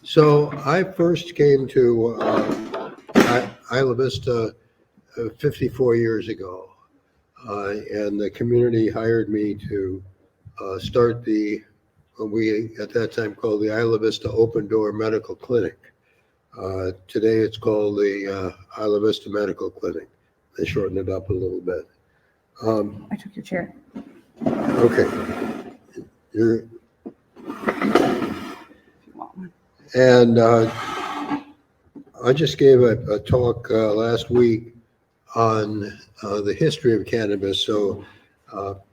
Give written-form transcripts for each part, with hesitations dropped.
So I first came to Isla Vista 54 years ago, and the community hired me to start what we at that time called the Isla Vista Open Door Medical Clinic. Today it's called the Isla Vista Medical Clinic. They shortened it up a little bit. I took your chair. Okay. You're, and I just gave a talk last week on the history of cannabis. So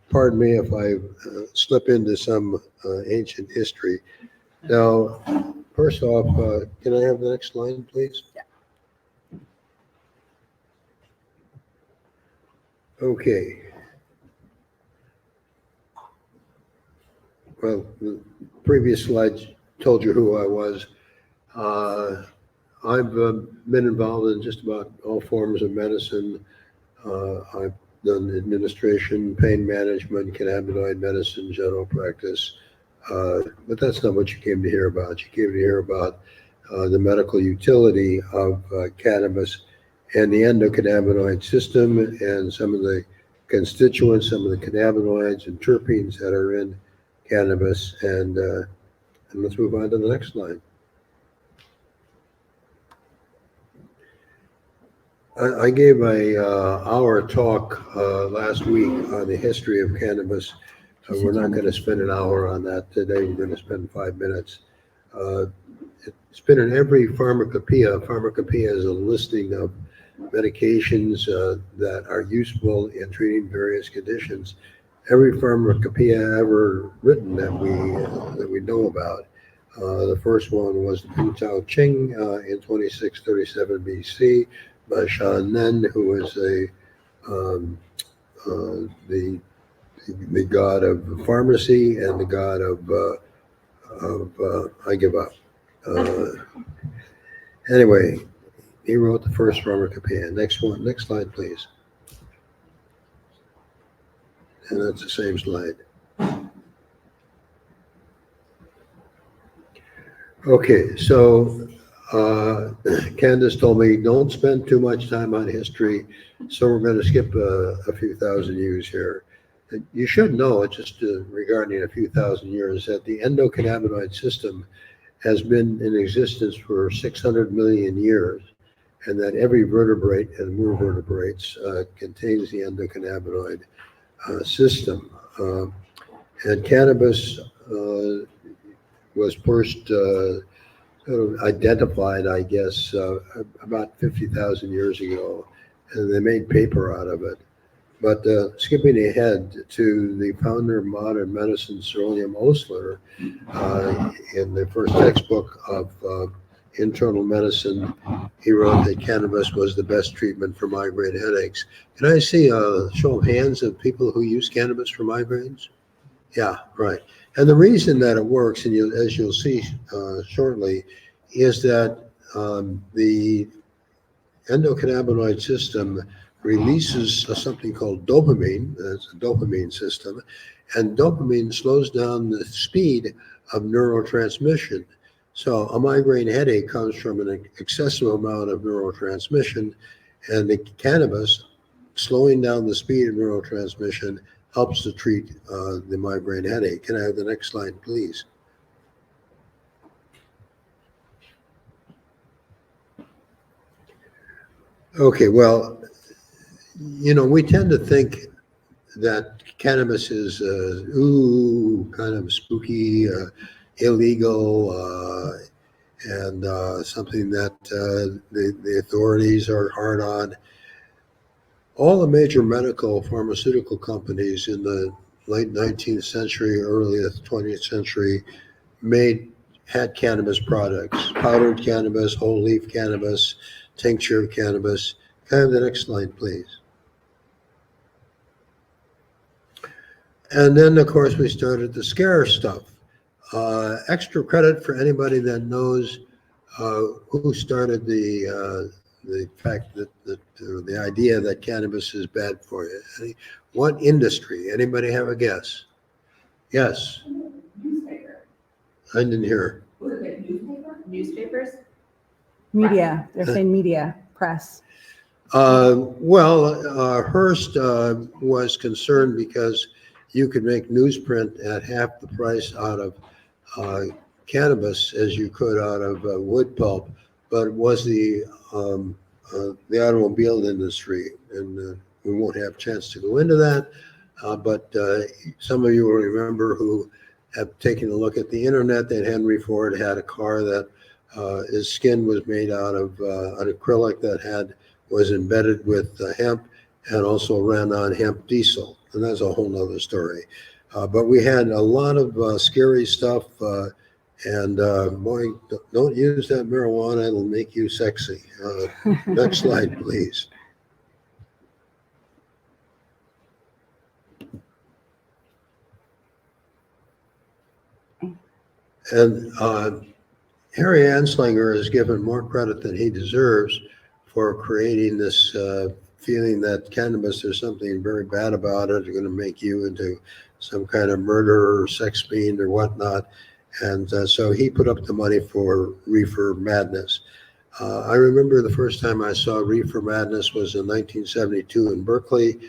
pardon me if I slip into some ancient history. Now, first off, can I have the next slide, please? Yeah. Okay. Well, the previous slides told you who I was. I've been involved in just about all forms of medicine. I've done administration, pain management, cannabinoid medicine, general practice. But that's not what you came to hear about. You came to hear about the medical utility of cannabis and the endocannabinoid system and some of the constituents, some of the cannabinoids and terpenes that are in cannabis. And let's move on to the next slide. I gave a hour talk last week on the history of cannabis. We're not going to spend an hour on that today. We're going to spend 5 minutes. It's been in every pharmacopoeia. Pharmacopoeia is a listing of medications that are useful in treating various conditions. Every pharmacopoeia ever written that we know about. The first one was Pu Tao Ching in 2637 BC by Shan Nen, who was the god of Farmacy and the god of I give up. Anyway, he wrote the first pharmacopoeia. Next slide, please. And that's the same slide. Okay, so Candace told me don't spend too much time on history, so we're going to skip a few thousand years here. You should know, just regarding a few thousand years, that the endocannabinoid system has been in existence for 600 million years, and that every vertebrate and more vertebrates contains the endocannabinoid system. And cannabis was first sort of identified, I guess, about 50,000 years ago, and they made paper out of it. But skipping ahead to the founder of modern medicine, Sir William Osler, in the first textbook of internal medicine, he wrote that cannabis was the best treatment for migraine headaches. Can I see a show of hands of people who use cannabis for migraines? Yeah, right. And the reason that it works, and as you'll see shortly, is that the endocannabinoid system releases something called dopamine. It's a dopamine system, and dopamine slows down the speed of neurotransmission. So a migraine headache comes from an excessive amount of neurotransmission, and the cannabis, slowing down the speed of neurotransmission, helps to treat the migraine headache. Can I have the next slide, please? Okay, well, we tend to think that cannabis is kind of spooky, illegal, and something that the authorities are hard on. All the major medical pharmaceutical companies in the late 19th century, early 20th century had cannabis products: powdered cannabis, whole leaf cannabis, tincture of cannabis. Can I have the next slide, please? And then, of course, we started the scare stuff. Extra credit for anybody that knows who started the fact that the idea that cannabis is bad for you. What industry? Anybody have a guess? Yes. Newspaper. I didn't hear. Was it newspaper? newspapers? Media, they're saying media, press. Hearst was concerned because you could make newsprint at half the price out of cannabis as you could out of wood pulp, but it was the automobile industry, and we won't have a chance to go into that. But some of you will remember who have taken a look at the internet that Henry Ford had a car that his skin was made out of an acrylic that was embedded with hemp and also ran on hemp diesel. And that's a whole nother story. But we had a lot of scary stuff. Boy, don't use that marijuana. It'll make you sexy. Next slide, please. And Harry Anslinger is given more credit than he deserves for creating this feeling that cannabis, there's something very bad about it. It's going to make you into some kind of murderer or sex fiend or whatnot. And so he put up the money for Reefer Madness. I remember the first time I saw Reefer Madness was in 1972 in Berkeley,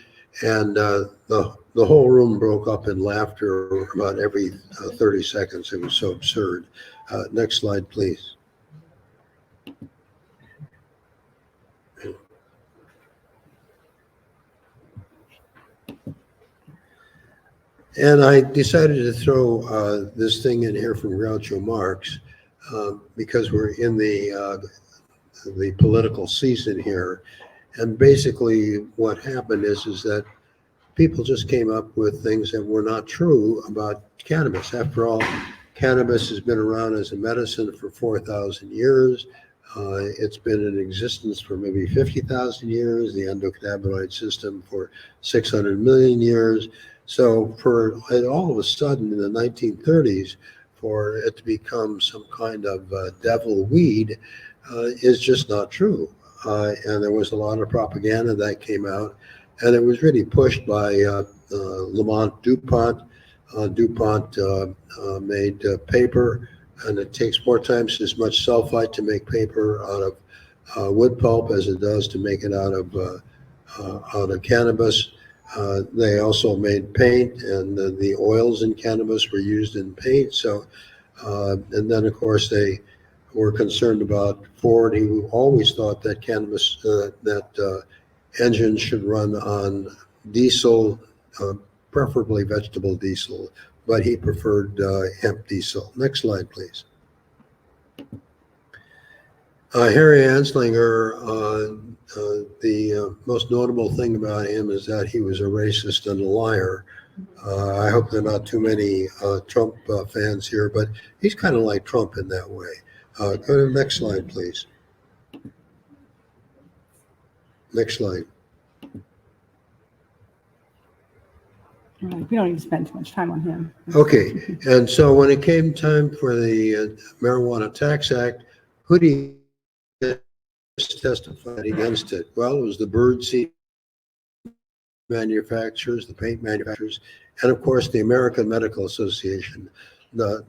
and the whole room broke up in laughter about every 30 seconds. It was so absurd. Next slide, please. And I decided to throw this thing in here from Groucho Marx because we're in the political season here. And basically what happened is that people just came up with things that were not true about cannabis. After all, cannabis has been around as a medicine for 4,000 years. It's been in existence for maybe 50,000 years, the endocannabinoid system for 600 million years. So for all of a sudden in the 1930s, for it to become some kind of devil weed is just not true. And there was a lot of propaganda that came out, and it was really pushed by Lamont DuPont. DuPont made paper, and it takes 4 times as much sulfite to make paper out of wood pulp as it does to make it out of cannabis. They also made paint, and the oils in cannabis were used in paint. So, and then of course they were concerned about Ford. He always thought that cannabis, engines should run on diesel, preferably vegetable diesel, but he preferred hemp diesel. Next slide, please. Harry Anslinger, the most notable thing about him is that he was a racist and a liar. I hope there are not too many Trump fans here, but he's kind of like Trump in that way. Go to the next slide, please. Next slide. We don't need to spend too much time on him. Okay, and so when it came time for the Marijuana Tax Act, who do you testified against it? Well, it was the bird seed manufacturers, the paint manufacturers, and of course the American Medical Association.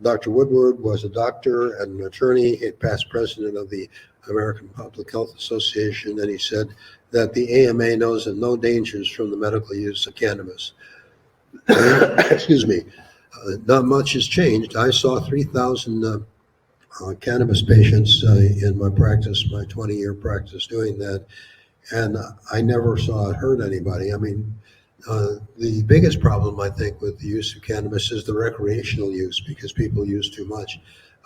Dr. Woodward was a doctor and an attorney, a past president of the American Public Health Association, and he said that the AMA knows of no dangers from the medical use of cannabis. Excuse me. Not much has changed. I saw 3,000 cannabis patients in my practice, my 20-year practice doing that, and I never saw it hurt anybody. I mean, the biggest problem, I think, with the use of cannabis is the recreational use, because people use too much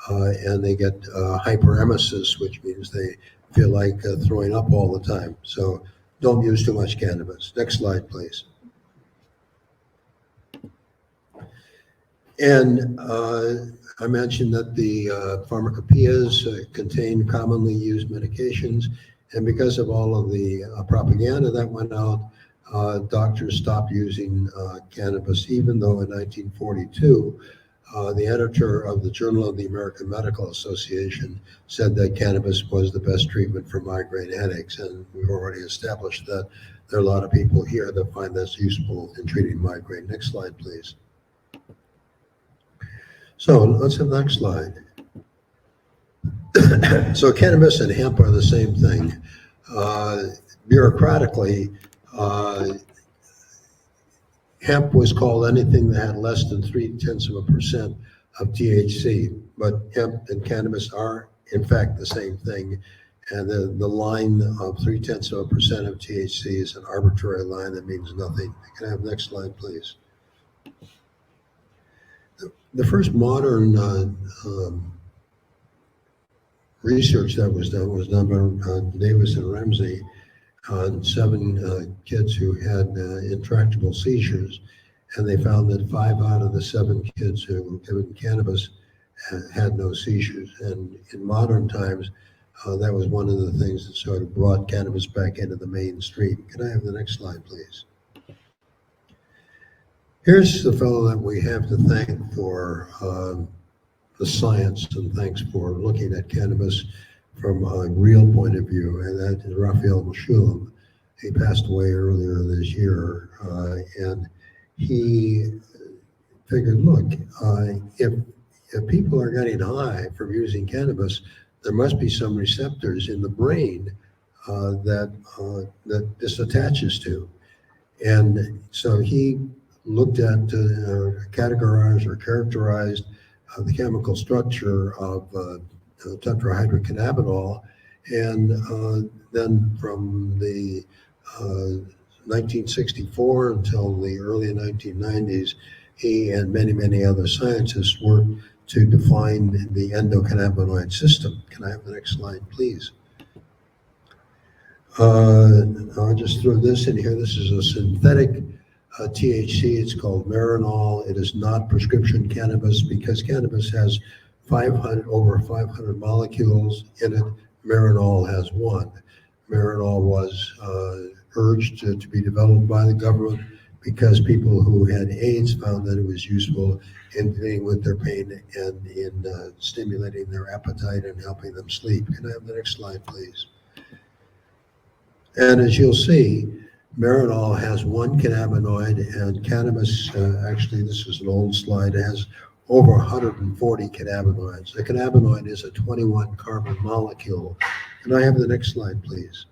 and they get hyperemesis, which means they feel like throwing up all the time. So don't use too much cannabis. Next slide, please. And I mentioned that the pharmacopoeias contain commonly used medications, and because of all of the propaganda that went out, doctors stopped using cannabis, even though in 1942, the editor of the Journal of the American Medical Association said that cannabis was the best treatment for migraine headaches, and we've already established that there are a lot of people here that find this useful in treating migraine. Next slide, please. So let's have the next slide. So cannabis and hemp are the same thing. Bureaucratically, hemp was called anything that had less than 0.3% of THC, but hemp and cannabis are in fact the same thing. And the line of 0.3% of THC is an arbitrary line that means nothing. Can I have the next slide, please? The first modern research that was done by Davis and Ramsey on 7 kids who had intractable seizures, and they found that 5 out of the 7 kids who were given cannabis had no seizures. And in modern times, that was one of the things that sort of brought cannabis back into the mainstream. Can I have the next slide, please? Here's the fellow that we have to thank for the science, and thanks for looking at cannabis from a real point of view, and that is Raphael Mechoulam. He passed away earlier this year, and he figured, look, if people are getting high from using cannabis, there must be some receptors in the brain that this attaches to. And so he looked at, categorized or characterized the chemical structure of tetrahydrocannabinol, and then from the 1964 until the early 1990s, he and many other scientists worked to define the endocannabinoid system. Can I have the next slide, please? I'll just throw this in here. This is a synthetic THC. It's called Marinol. It is not prescription cannabis because cannabis has over 500 molecules in it. Marinol has 1. Marinol was urged to be developed by the government because people who had AIDS found that it was useful in dealing with their pain and in stimulating their appetite and helping them sleep. Can I have the next slide, please? And as you'll see, Marinol has 1 cannabinoid, and cannabis, actually this is an old slide, it has over 140 cannabinoids. A cannabinoid is a 21 carbon molecule. Can I have the next slide, please?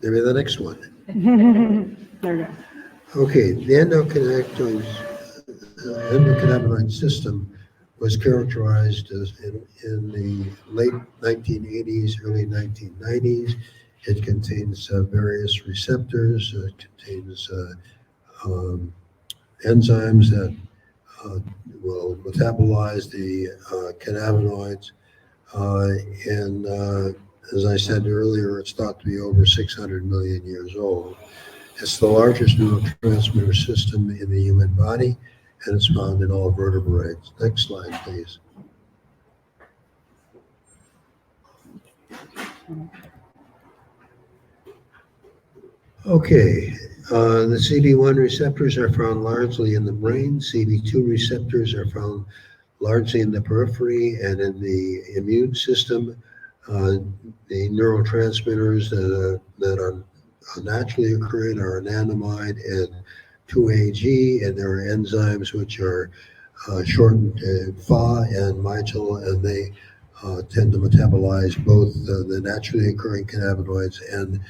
Maybe the next one. There we go. Okay, the endocannabinoid system was characterized as in the late 1980s, early 1990s. It contains various receptors. It contains enzymes that will metabolize the cannabinoids. And as I said earlier, it's thought to be over 600 million years old. It's the largest neurotransmitter system in the human body, and it's found in all vertebrates. Next slide, please. Okay, the CB1 receptors are found largely in the brain. CB2 receptors are found largely in the periphery and in the immune system. The neurotransmitters that are naturally occurring are anandamide and 2-AG, and there are enzymes which are shortened to Fa and Mitchell, and they tend to metabolize both the naturally occurring cannabinoids and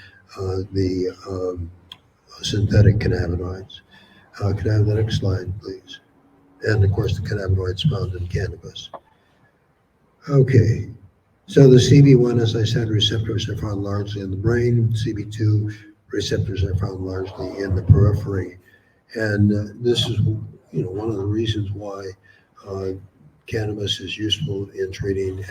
the synthetic cannabinoids. Can I have the next slide, please? And of course, the cannabinoids found in cannabis. Okay, so the CB1, as I said, receptors are found largely in the brain. CB2 receptors are found largely in the periphery. And this is, one of the reasons why cannabis is useful in treating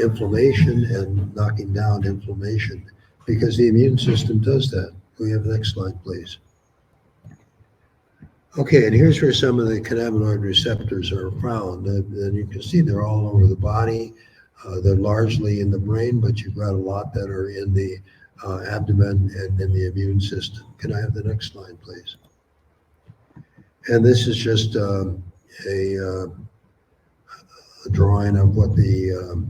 inflammation and knocking down inflammation, because the immune system does that. Can we have the next slide, please? Okay, and here's where some of the cannabinoid receptors are found. And you can see they're all over the body. They're largely in the brain, but you've got a lot that are in the abdomen and in the immune system. Can I have the next slide, please? And this is just a drawing of what the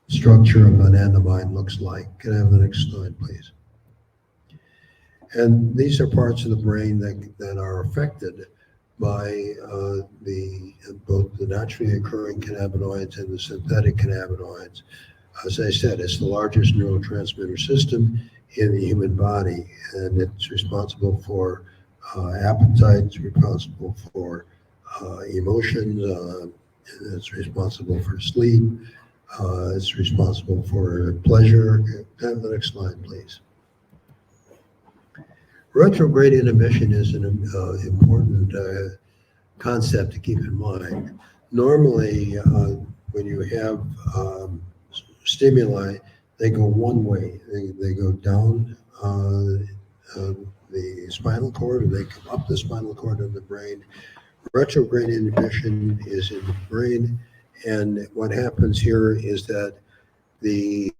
structure of anandamide looks like. Can I have the next slide, please? And these are parts of the brain that are affected by both the naturally occurring cannabinoids and the synthetic cannabinoids. As I said, it's the largest neurotransmitter system in the human body, and it's responsible for appetite, it's responsible for emotions, it's responsible for sleep, it's responsible for pleasure. Have the next slide, please. Retrograde inhibition is an important concept to keep in mind. Normally, when you have stimuli, they go one way. They go down the spinal cord, or they come up the spinal cord of the brain. Retrograde inhibition is in the brain, and what happens here is that the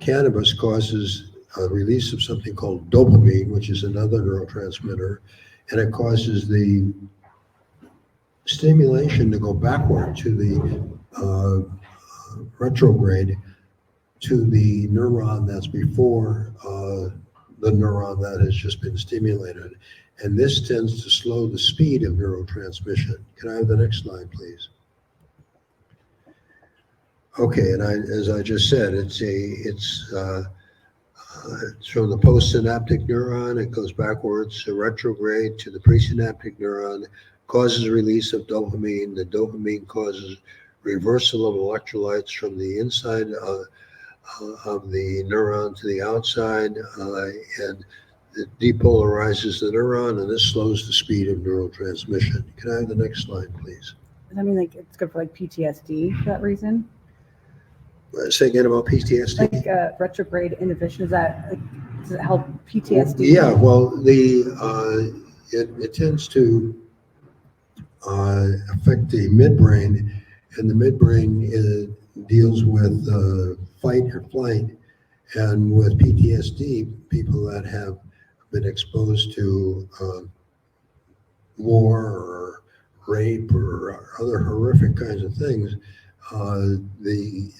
cannabis causes a release of something called dopamine, which is another neurotransmitter, and it causes the stimulation to go backward to the retrograde to the neuron that's before the neuron that has just been stimulated. And this tends to slow the speed of neurotransmission. Can I have the next slide, please? Okay, and as I just said, it's from the postsynaptic neuron. It goes backwards to retrograde to the presynaptic neuron, causes release of dopamine. The dopamine causes reversal of electrolytes from the inside of the neuron to the outside, and it depolarizes the neuron, and this slows the speed of neurotransmission. Can I have the next slide, please? Does that mean like it's good for like PTSD for that reason? Say again about PTSD? Like retrograde inhibition, is that like, does it help PTSD? Yeah, well, it tends to affect the midbrain, and the midbrain deals with fight or flight. And with PTSD, people that have been exposed to war or rape or other horrific kinds of things, when they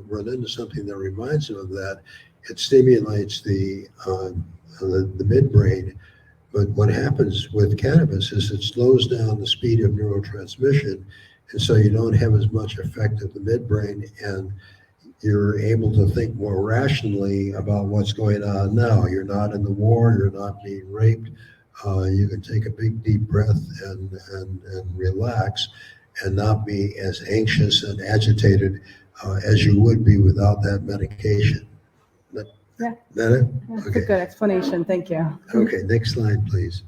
run into something that reminds them of that, it stimulates the midbrain. But what happens with cannabis is it slows down the speed of neurotransmission, and so you don't have as much effect of the midbrain, and you're able to think more rationally about what's going on now. You're not in the war, you're not being raped. You can take a big deep breath and relax and not be as anxious and agitated as you would be without that medication. Yeah. That it? That's Okay. a good explanation. Thank you. Okay, next slide, please.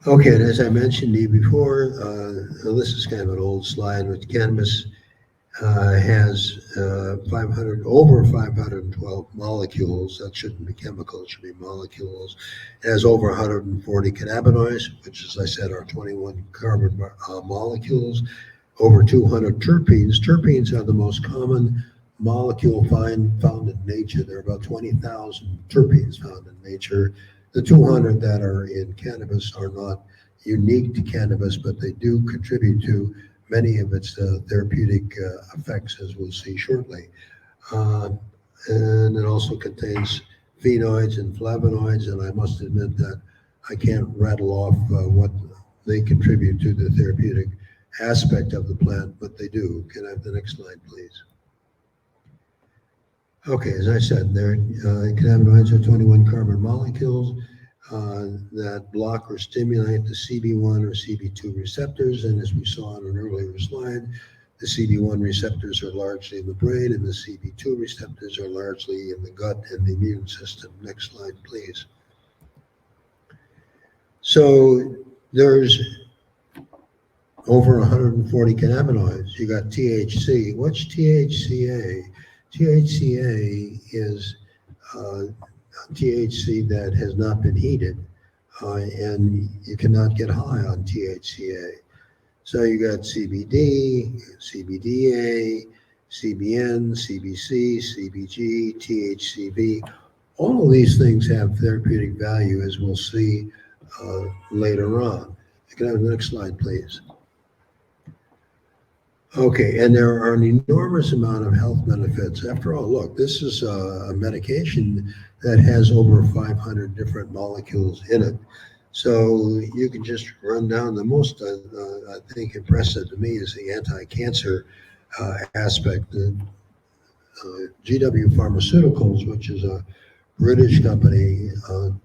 Okay, and as I mentioned to you before, this is kind of an old slide, but cannabis has over 512 molecules. That shouldn't be chemicals, it should be molecules. It has over 140 cannabinoids, which, as I said, are 21 carbon molecules, over 200 terpenes. Terpenes are the most common molecule found in nature. There are about 20,000 terpenes found in nature. The 200 that are in cannabis are not unique to cannabis, but they do contribute to many of its therapeutic effects, as we'll see shortly. And it also contains phenoids and flavonoids, and I must admit that I can't rattle off what they contribute to the therapeutic aspect of the plant, but they do. Can I have the next slide, please? Okay, as I said, cannabinoids are 21 carbon molecules that block or stimulate the CB1 or CB2 receptors. And as we saw on an earlier slide, the CB1 receptors are largely in the brain, and the CB2 receptors are largely in the gut and the immune system. Next slide, please. So there's over 140 cannabinoids. You got THC. What's THCA? THCA is THC that has not been heated, and you cannot get high on THCA. So you got CBD, CBDA, CBN, CBC, CBG, THCV. All of these things have therapeutic value, as we'll see later on. Can I have the next slide, please? Okay, and there are an enormous amount of health benefits. After all, look, this is a medication that has over 500 different molecules in it. So you can just run down the most, I think, impressive to me is the anti-cancer aspect. GW Pharmaceuticals, which is a British company,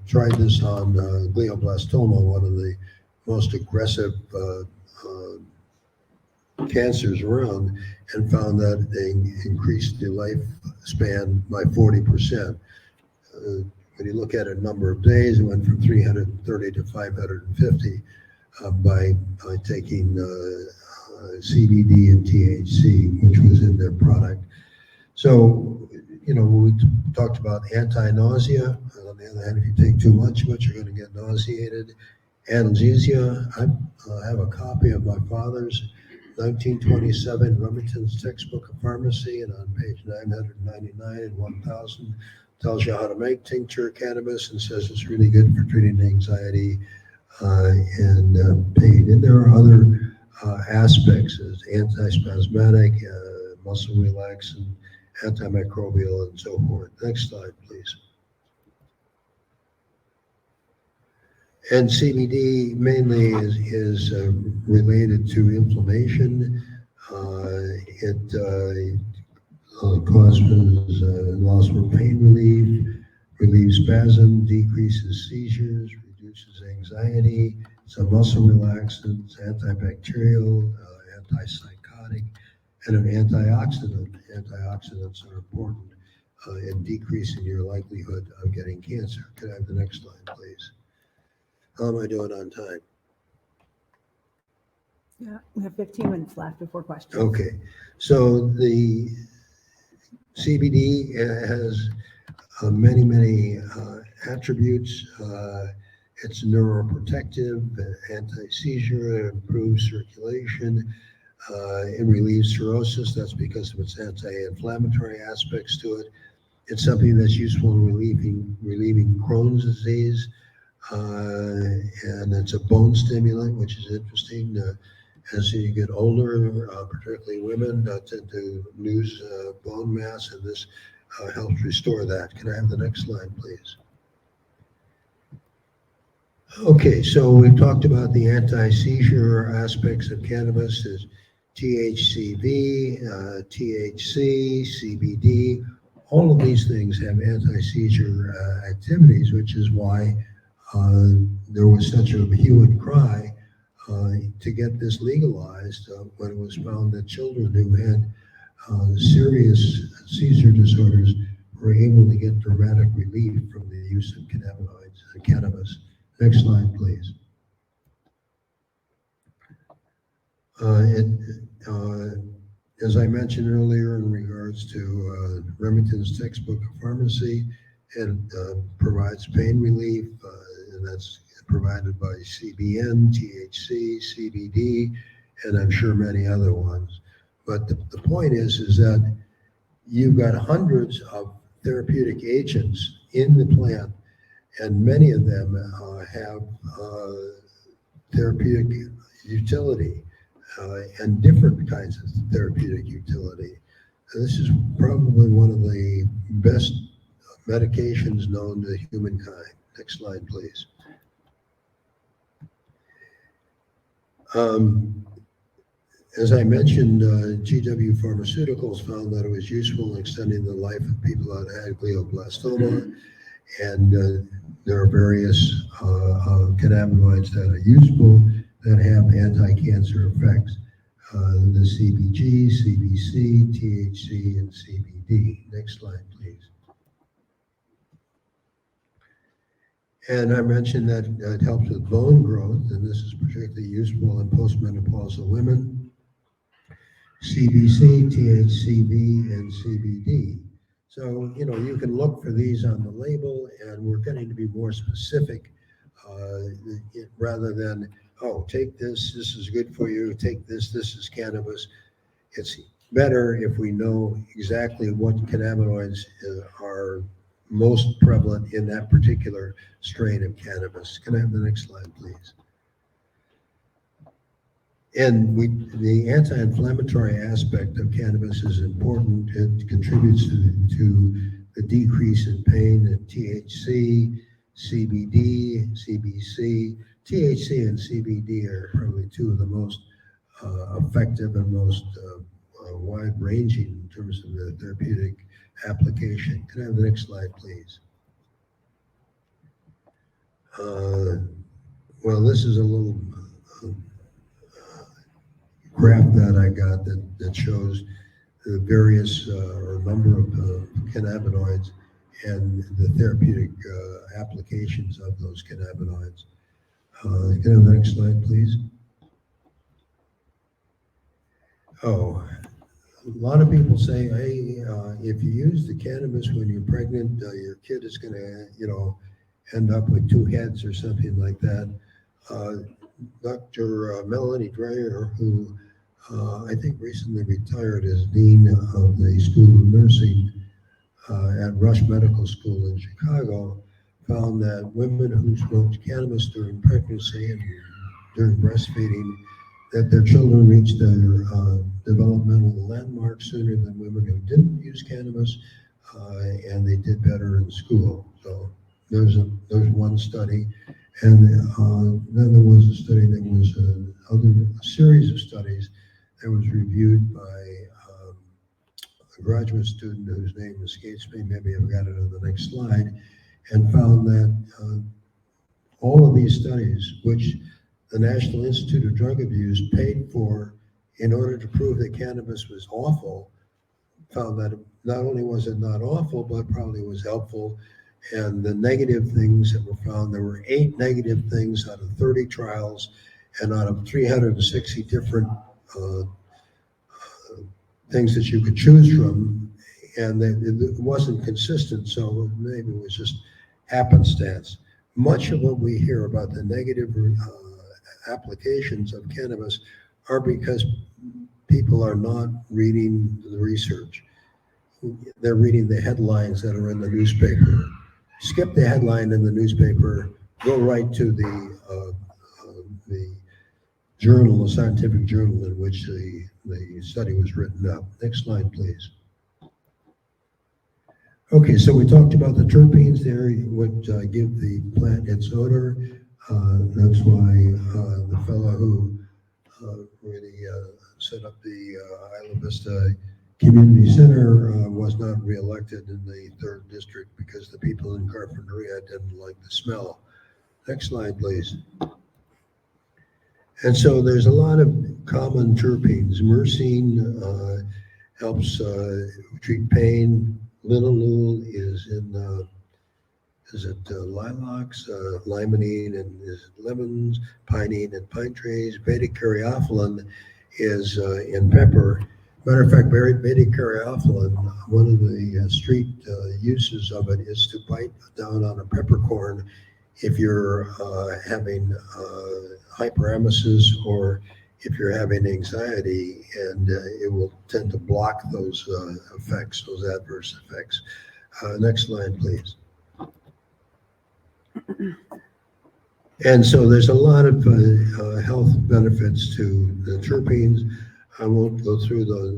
tried this on glioblastoma, one of the most aggressive cancers around, and found that they increased the lifespan by 40%. When you look at a number of days, it went from 330 to 550 by taking CBD and THC, which was in their product. So, when we talked about anti-nausea, on the other hand, if you take too much of it, you're going to get nauseated. Analgesia, I have a copy of my father's 1927 Remington's textbook of pharmacy, and on page 999 and 1000 tells you how to make tincture cannabis and says it's really good for treating anxiety and pain. And there are other aspects as antispasmodic, muscle relaxant, antimicrobial, and so forth. Next slide, please. And CBD mainly is related to inflammation. It causes loss for pain relief, relieves spasm, decreases seizures, reduces anxiety. It's a muscle relaxant, it's antibacterial, antipsychotic, and an antioxidant. Antioxidants are important in decreasing your likelihood of getting cancer. Could I have the next slide, please? How am I doing on time? Yeah, we have 15 minutes left before questions. Okay, so the CBD has many attributes. It's neuroprotective, anti-seizure, improves circulation, it relieves cirrhosis. That's because of its anti-inflammatory aspects to it. It's something that's useful in relieving Crohn's disease, and it's a bone stimulant, which is interesting. As you get older, particularly women tend to lose bone mass, and this helps restore that. Can I have the next slide, please? Okay, so we've talked about the anti-seizure aspects of cannabis as THCV, THC, CBD. All of these things have anti-seizure activities, which is why there was such a hue and cry to get this legalized when it was found that children who had serious seizure disorders were able to get dramatic relief from the use of cannabinoids and cannabis. Next slide, please. As I mentioned earlier in regards to Remington's textbook of pharmacy, it provides pain relief, and that's provided by CBN, THC, CBD, and I'm sure many other ones. But the point is that you've got hundreds of therapeutic agents in the plant, and many of them have therapeutic utility and different kinds of therapeutic utility. And this is probably one of the best medications known to humankind. Next slide, please. As I mentioned, GW Pharmaceuticals found that it was useful in extending the life of people that had glioblastoma, and there are various cannabinoids that are useful that have anti-cancer effects. The CBG, CBC, THC, and CBD. Next slide, please. And I mentioned that it helps with bone growth, and this is particularly useful in postmenopausal women. CBC, THCV, and CBD. So, you can look for these on the label, and we're getting to be more specific rather than, oh, take this is good for you, take this is cannabis. It's better if we know exactly what cannabinoids are most prevalent in that particular strain of cannabis. Can I have the next slide, please? And the anti-inflammatory aspect of cannabis is important. It contributes to the decrease in pain in THC, CBD, CBC. THC and CBD are probably two of the most effective and most wide-ranging in terms of the therapeutic application. Can I have the next slide, please? Well, this is a little graph that I got that shows the various or number of cannabinoids and the therapeutic applications of those cannabinoids. Can I have the next slide, please? Oh, a lot of people say, hey, if you use the cannabis when you're pregnant, your kid is going to, end up with two heads or something like that. Dr. Melanie Dreyer, who I think recently retired as Dean of the School of Nursing at Rush Medical School in Chicago, found that women who smoked cannabis during pregnancy and during breastfeeding, that their children reached their developmental landmarks sooner than women who didn't use cannabis, and they did better in school. So there's one study, and then there was a study that was a series of studies that was reviewed by a graduate student whose name escapes me. Maybe I've got it on the next slide, and found that all of these studies, which the National Institute of Drug Abuse paid for in order to prove that cannabis was awful, found that not only was it not awful, but probably was helpful. And the negative things that were found, there were 8 negative things out of 30 trials and out of 360 different things that you could choose from, and it wasn't consistent, so maybe it was just happenstance. Much of what we hear about the negative applications of cannabis are because people are not reading the research. They're reading the headlines that are in the newspaper. Skip the headline in the newspaper, go right to the journal, the scientific journal in which the study was written up. Next slide, please. Okay, so we talked about the terpenes there, what give the plant its odor. That's why the fellow who really set up the Isla Vista Community Center was not reelected in the 3rd district because the people in Carpinteria didn't like the smell. Next slide, please. And so there's a lot of common terpenes. Myrcene helps treat pain. Linalool is in, lilacs, limonene and is it lemons, pinene and pine trees. Beta-caryophyllene is in pepper. Matter of fact, beta-caryophyllene, one of the street uses of it is to bite down on a peppercorn if you're having hyperemesis or if you're having anxiety, and it will tend to block those effects, those adverse effects. Next slide, please. And so there's a lot of health benefits to the terpenes. I won't go through the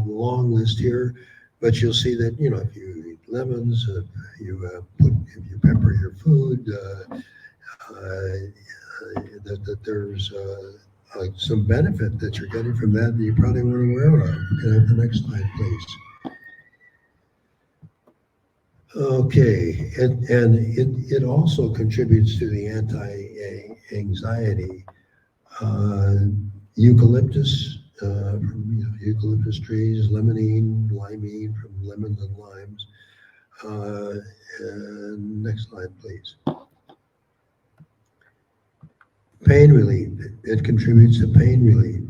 long list here, but you'll see that, if you eat lemons, if you pepper your food, that there's some benefit that you're getting from that you probably weren't aware of. Can I have the next slide, please? Okay, and it also contributes to the anti-anxiety. Eucalyptus, from eucalyptus trees, limonene, limeene from lemons and limes. And next slide, please. Pain relief, it contributes to pain relief.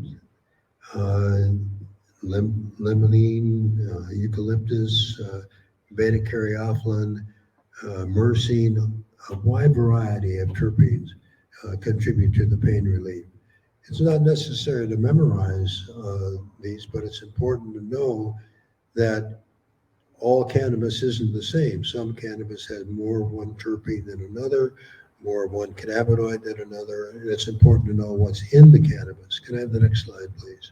Limonene, eucalyptus, beta-caryophyllene, myrcene, a wide variety of terpenes contribute to the pain relief. It's not necessary to memorize these, but it's important to know that all cannabis isn't the same. Some cannabis has more of one terpene than another, more of one cannabinoid than another. And it's important to know what's in the cannabis. Can I have the next slide, please?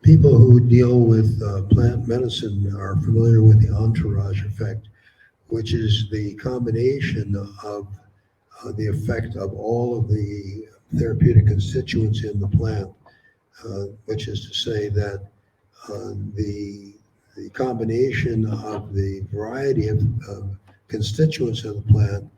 People who deal with plant medicine are familiar with the entourage effect, which is the combination of the effect of all of the therapeutic constituents in the plant, which is to say that the combination of the variety of constituents of the plant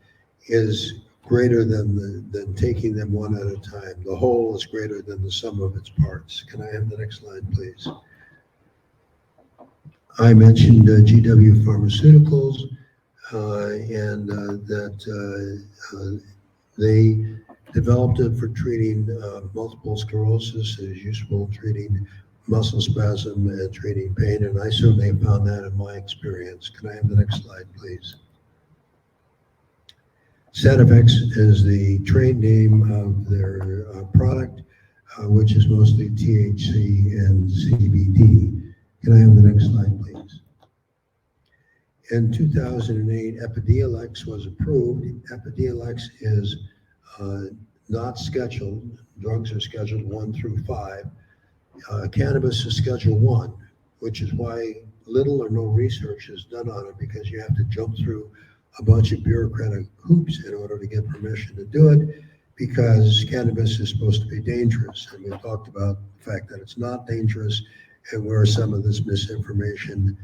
is greater than taking them one at a time. The whole is greater than the sum of its parts. Can I have the next slide, please? I mentioned GW Pharmaceuticals and that they developed it for treating multiple sclerosis. It is useful treating muscle spasm and treating pain, and I certainly found that in my experience. Can I have the next slide, please? Sativex is the trade name of their product, which is mostly THC and CBD. Can I have the next slide, please? In 2008, Epidiolex was approved. Epidiolex is not scheduled. Drugs are scheduled 1 through 5. Cannabis is Schedule 1, which is why little or no research is done on it, because you have to jump through a bunch of bureaucratic hoops in order to get permission to do it, because cannabis is supposed to be dangerous. And we've talked about the fact that it's not dangerous and where some of this misinformation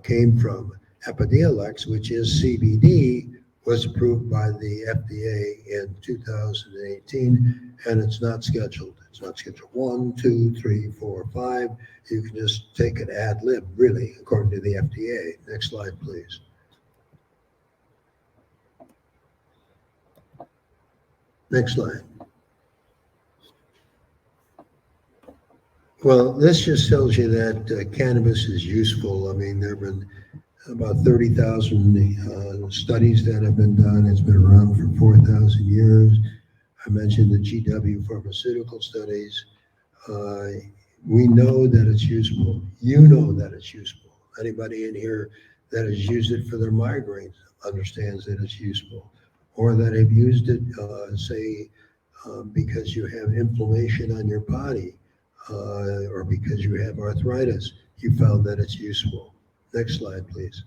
came from. Epidiolex, which is CBD, was approved by the FDA in 2018, and it's not scheduled. It's not scheduled 1, 2, 3, 4, 5. You can just take it ad lib, really, according to the FDA. Next slide, please. Next slide. Well, this just tells you that cannabis is useful. I mean, there have been about 30,000 studies that have been done. It's been around for 4,000 years. I mentioned the GW pharmaceutical studies. We know that it's useful. You know that it's useful. Anybody in here that has used it for their migraines understands that it's useful. Or that have used it, say, because you have inflammation on your body, or because you have arthritis, you found that it's useful. Next slide, please.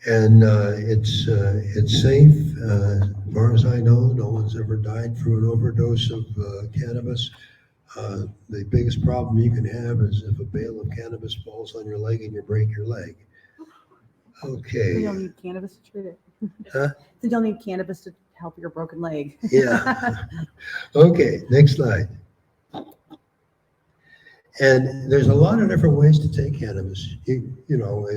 And it's safe. As far as I know, no one's ever died through an overdose of cannabis. The biggest problem you can have is if a bale of cannabis falls on your leg and you break your leg. Okay. So you'll need cannabis to treat it. Huh? So you'll need cannabis to help your broken leg. Yeah. Okay, next slide. And there's a lot of different ways to take cannabis. You know,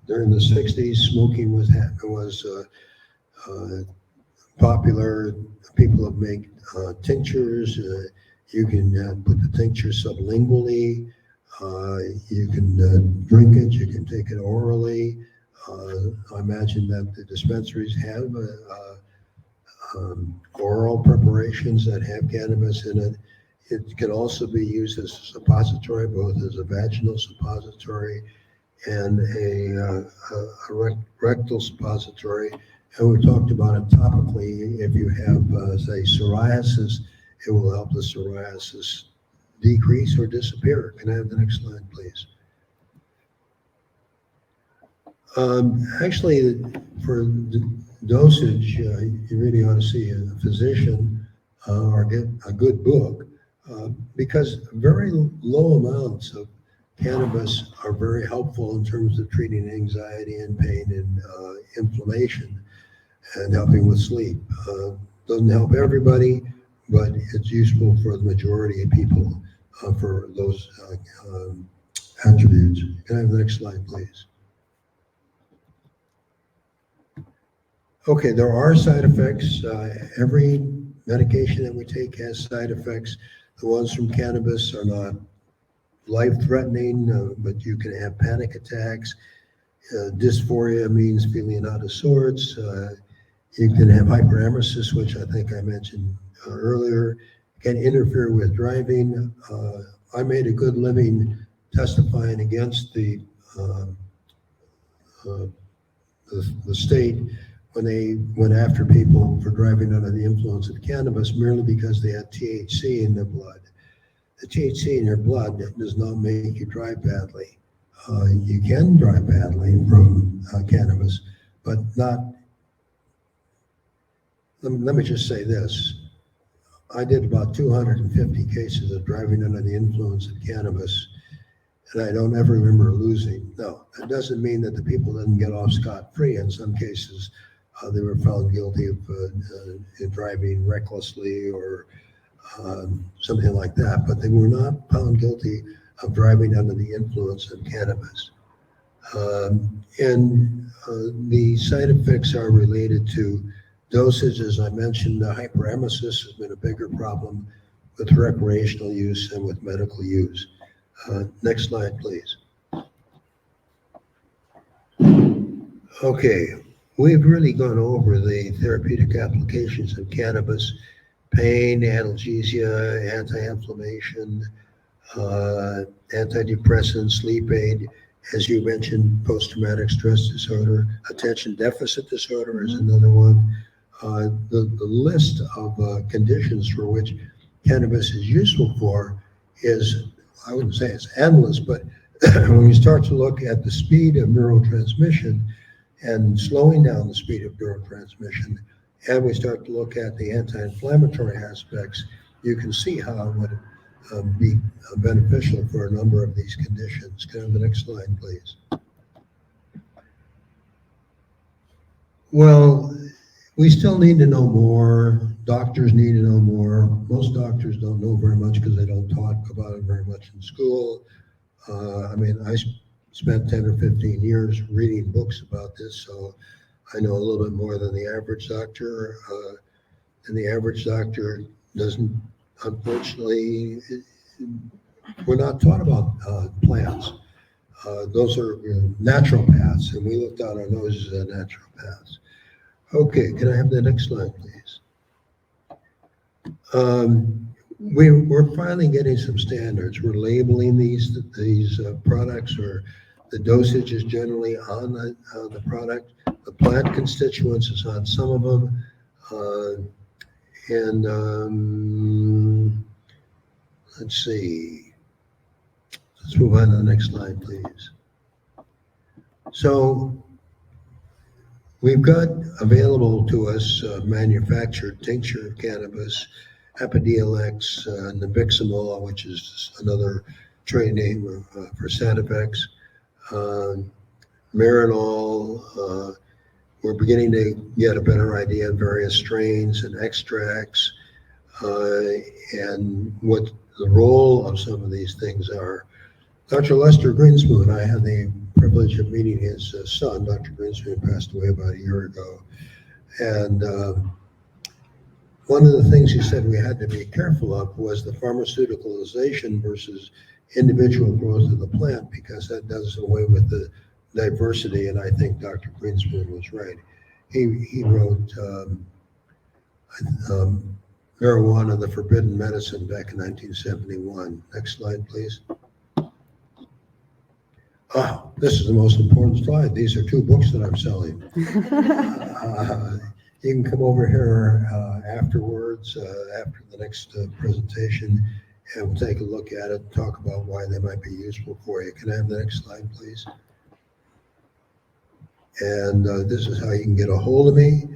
during the 60s, smoking was popular. People have made tinctures. You can put the tincture sublingually. You can drink it. You can take it orally. I imagine that the dispensaries have oral preparations that have cannabis in it. It can also be used as a suppository, both as a vaginal suppository and a rectal suppository. And we talked about it topically. If you have, say, psoriasis, it will help the psoriasis decrease or disappear. Can I have the next slide, please? Actually, for dosage, you really ought to see a physician or get a good book, because very low amounts of cannabis are very helpful in terms of treating anxiety and pain and inflammation and helping with sleep. Doesn't help everybody, but it's useful for the majority of people for those attributes. Can I have the next slide, please? Okay, there are side effects. Every medication that we take has side effects. The ones from cannabis are not life-threatening, but you can have panic attacks. Dysphoria means feeling out of sorts. You can have hyperemesis, which I think I mentioned earlier, can interfere with driving. I made a good living testifying against the the state when they went after people for driving under the influence of cannabis merely because they had THC in their blood. The THC in your blood does not make you drive badly. You can drive badly from cannabis, but not. Let me just say this. I did about 250 cases of driving under the influence of cannabis, and I don't ever remember losing. No, that doesn't mean that the people didn't get off scot-free. In some cases, they were found guilty of driving recklessly or something like that, but they were not found guilty of driving under the influence of cannabis. The side effects are related to dosage. As I mentioned, the hyperemesis has been a bigger problem with recreational use and with medical use. Next slide, please. Okay, we've really gone over the therapeutic applications of cannabis: pain, analgesia, anti-inflammation, antidepressant, sleep aid. As you mentioned, post-traumatic stress disorder, attention deficit disorder is another one. The list of conditions for which cannabis is useful for is, I wouldn't say it's endless, but when you start to look at the speed of neurotransmission and slowing down the speed of neurotransmission, and we start to look at the anti-inflammatory aspects, you can see how it would be beneficial for a number of these conditions. Can I have the next slide, please? Well, we still need to know more. Doctors need to know more. Most doctors don't know very much because they don't talk about it very much in school. I mean, I spent 10 or 15 years reading books about this, so I know a little bit more than the average doctor. And the average doctor doesn't, unfortunately, we're not taught about plants. Those are naturopaths, and we look down our noses at naturopaths. Okay, can I have the next slide, please? We're finally getting some standards. We're labeling these products, or the dosage is generally on the product. The plant constituents is on some of them. Let's see. Let's move on to the next slide, please. So we've got available to us manufactured tincture of cannabis, Epidiolex, Nabiximola, which is another trade name for Sativex, Marinol. We're beginning to get a better idea of various strains and extracts and what the role of some of these things are. Dr. Lester Greenspoon, I had the privilege of meeting his son. Dr. Greenspoon passed away about a year ago. And one of the things he said we had to be careful of was the pharmaceuticalization versus individual growth of the plant, because that does away with the diversity, and I think Dr. Greenspoon was right. He wrote Marijuana, the Forbidden Medicine back in 1971. Next slide, please. This is the most important slide. These are two books that I'm selling. You can come over here afterwards, after the next presentation, and we'll take a look at it and talk about why they might be useful for you. Can I have the next slide, please? And this is how you can get a hold of me.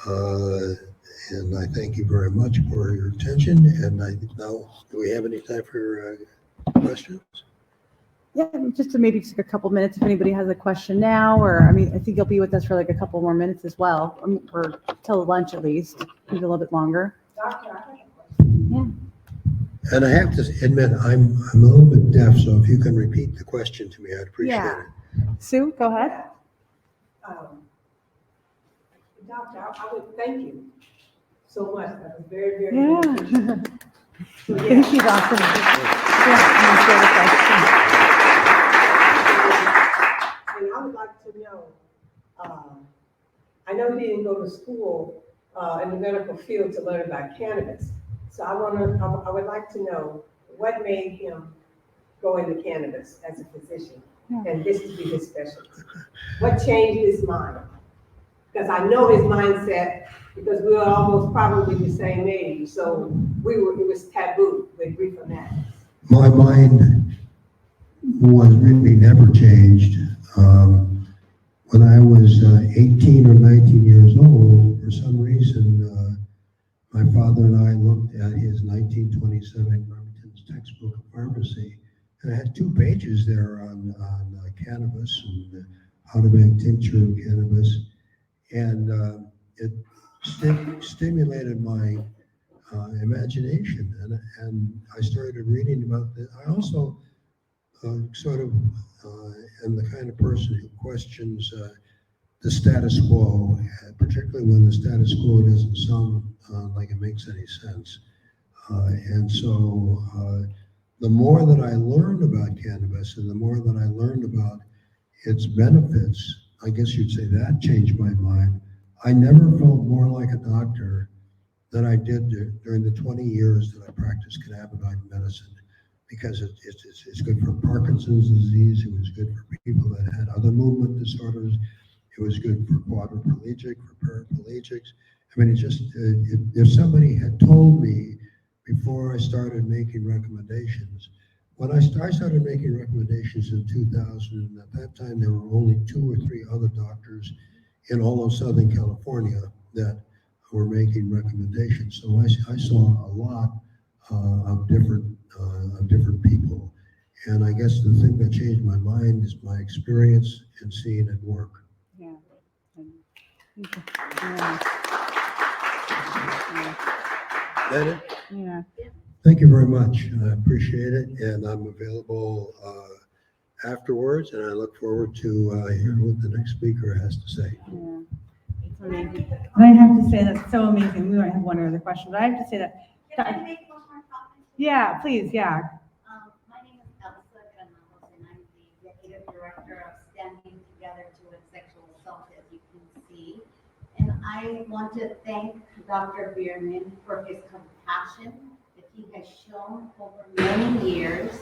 And I thank you very much for your attention. And now, do we have any time for questions? Yeah, just to maybe take a couple minutes if anybody has a question now, or I mean, I think you'll be with us for like a couple more minutes as well, or till lunch at least, maybe a little bit longer. Doctor, I have a question. Yeah. And I have to admit, I'm a little bit deaf, so if you can repeat the question to me, I'd appreciate Yeah. it. Sue, go ahead. Doctor, I would thank you so much. That was very, very Yeah. beneficial. Thank you, Doctor. Yeah, I'm sure the question. And I would like to know, I know he didn't go to school in the medical field to learn about cannabis. So I would like to know what made him go into cannabis as a physician. and this would be his specialty. What changed his mind? Because I know his mindset, because we were almost probably the same age, so it was taboo with reefer madness. My mind was really never changed. When I was 18 or 19 years old, for some reason, my father and I looked at his 1927 Remington's textbook of pharmacy, and it had 2 pages there on cannabis and how to make tincture of cannabis, and it stimulated my imagination, and I started reading about this. I also sort of am the kind of person who questions the status quo, particularly when the status quo doesn't sound like it makes any sense. And so the more that I learned about cannabis and the more that I learned about its benefits, I guess you'd say that changed my mind. I never felt more like a doctor than I did during the 20 years that I practiced cannabinoid medicine, because it's good for Parkinson's disease. It was good for people that had other movement disorders. It was good for quadriplegic, for paraplegics. I mean, if somebody had told me before I started making recommendations, when I started making recommendations in 2000, at that time there were only 2 or 3 other doctors in all of Southern California that were making recommendations. So I saw a lot of different people, and I guess the thing that changed my mind is my experience in seeing it work. Yeah. Yeah. That it? Yeah. Thank you very much. I appreciate it, and I'm available afterwards, and I look forward to hearing what the next speaker has to say. Yeah. It's amazing. And I have to say that's so amazing. We might have one other question, but I have to say that. Can I make one more comment? Yeah, please. Yeah. My name is Elsa Granados, and I'm the Executive Director of Standing Together to End Sexual Assault, as you can see. And I want to thank Dr. Bearman for his compassion that he has shown over many years,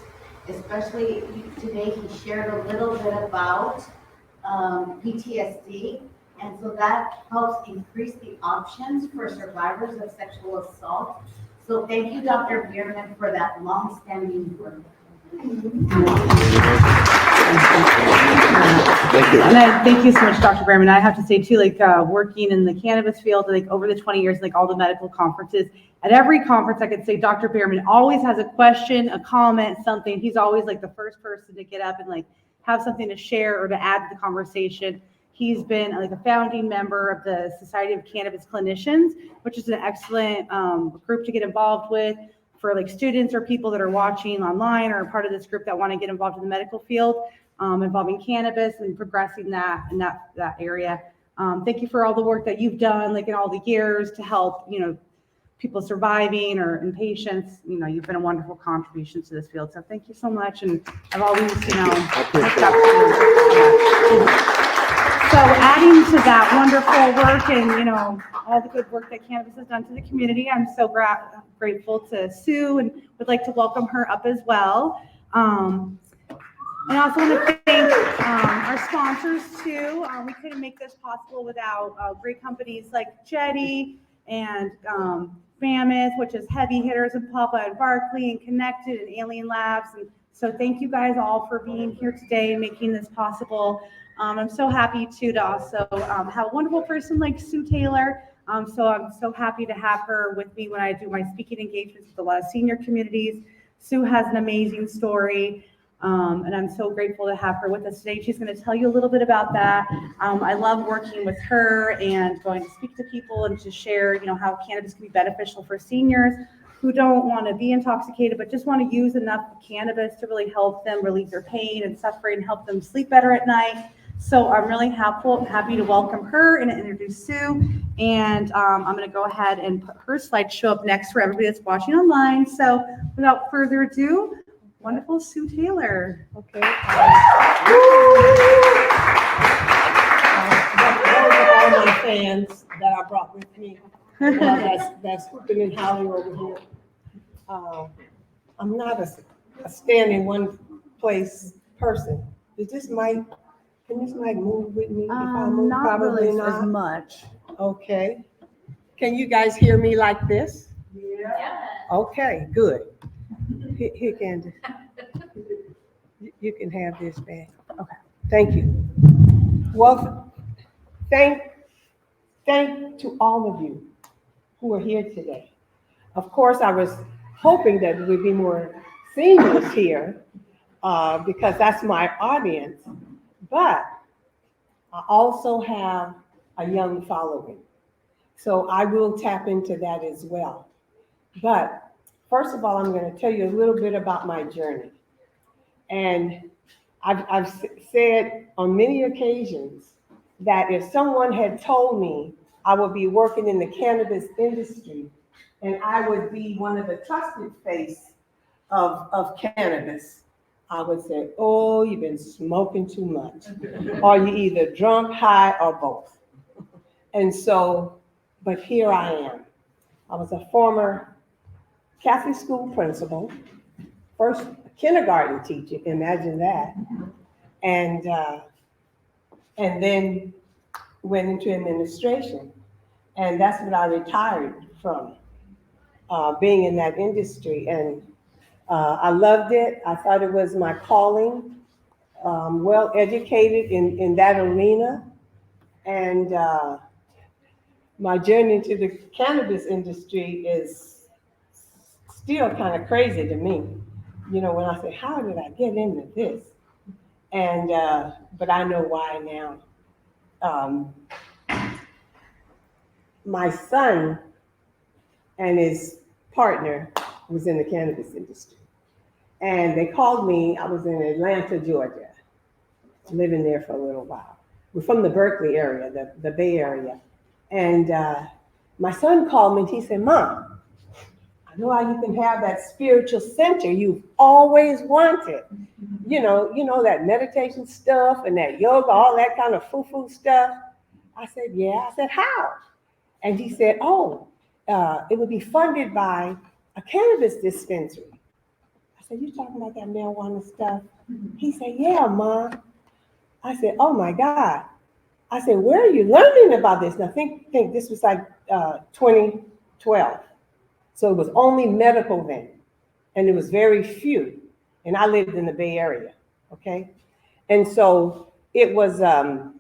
especially today he shared a little bit about PTSD. And so that helps increase the options for survivors of sexual assault. So thank you, Dr. Bearman, for that long-standing work. Thank you. And I thank you so much, Dr. Bearman. I have to say too, like working in the cannabis field, like over the 20 years, like all the medical conferences, at every conference I could say Dr. Bearman always has a question, a comment, something. He's always like the first person to get up and like have something to share or to add to the conversation. He's been like a founding member of the Society of Cannabis Clinicians, which is an excellent group to get involved with for like students or people that are watching online or part of this group that want to get involved in the medical field, involving cannabis and progressing that in that area. Thank you for all the work that you've done, like in all the years to help, people surviving or in patients. You've been a wonderful contribution to this field. So thank you so much. And I've always, looked up to you. So adding to that wonderful work and, all the good work that cannabis has done to the community, I'm so grateful to Sue and would like to welcome her up as well. And I also want to thank our sponsors too. We couldn't make this possible without great companies like Jetty and Mammoth, which is heavy hitters in Papa and Barkley and Connected and Alien Labs. And so thank you guys all for being here today and making this possible. I'm so happy to also have a wonderful person like Sue Taylor. So I'm so happy to have her with me when I do my speaking engagements with a lot of senior communities. Sue has an amazing story, and I'm so grateful to have her with us today. She's going to tell you a little bit about that. I love working with her and going to speak to people and to share, how cannabis can be beneficial for seniors who don't want to be intoxicated, but just want to use enough cannabis to really help them relieve their pain and suffering and help them sleep better at night. So I'm really happy to welcome her and introduce Sue. And I'm going to go ahead and put her slide show up next for everybody that's watching online. So without further ado, wonderful Sue Taylor. Okay. All my fans that I brought with me, that's been in Holly over here. I'm not a stand in one place person. Is this mic, can this mic move with me? If I move, Not probably really as not. much. Okay. Can you guys hear me like this? Yeah. Okay, good. Here, Candace. You can have this back. Okay, thank you. Well, thank to all of you who are here today. Of course, I was hoping that there would be more seniors here because that's my audience, but I also have a young following. So I will tap into that as well. But first of all, I'm going to tell you a little bit about my journey. And I've said on many occasions that if someone had told me I would be working in the cannabis industry and I would be one of the trusted face of cannabis, I would say, oh, you've been smoking too much. Or you either drunk, high, or both. And so, but here I am. I was a former Catholic school principal, first kindergarten teacher, imagine that. And then went into administration. And that's what I retired from, being in that industry. And I loved it. I thought it was my calling, well educated in that arena. And my journey into the cannabis industry is still kind of crazy to me. You know, when I say, how did I get into this? And, but I know why now. My son and his partner was in the cannabis industry. And they called me, I was in Atlanta, Georgia, living there for a little while. We're from the Berkeley area, the Bay Area. And my son called me and he said, Mom, I know how you can have that spiritual center you've always wanted. You know that meditation stuff and that yoga, all that kind of foo-foo stuff. I said, yeah. I said, how? And he said, oh, it would be funded by a cannabis dispensary. I said, you talking about that marijuana stuff? He said, yeah, Mom. I said, oh my God. I said, where are you learning about this? Now think this was like 2012. So it was only medical then, and it was very few. And I lived in the Bay Area, okay? And so it was the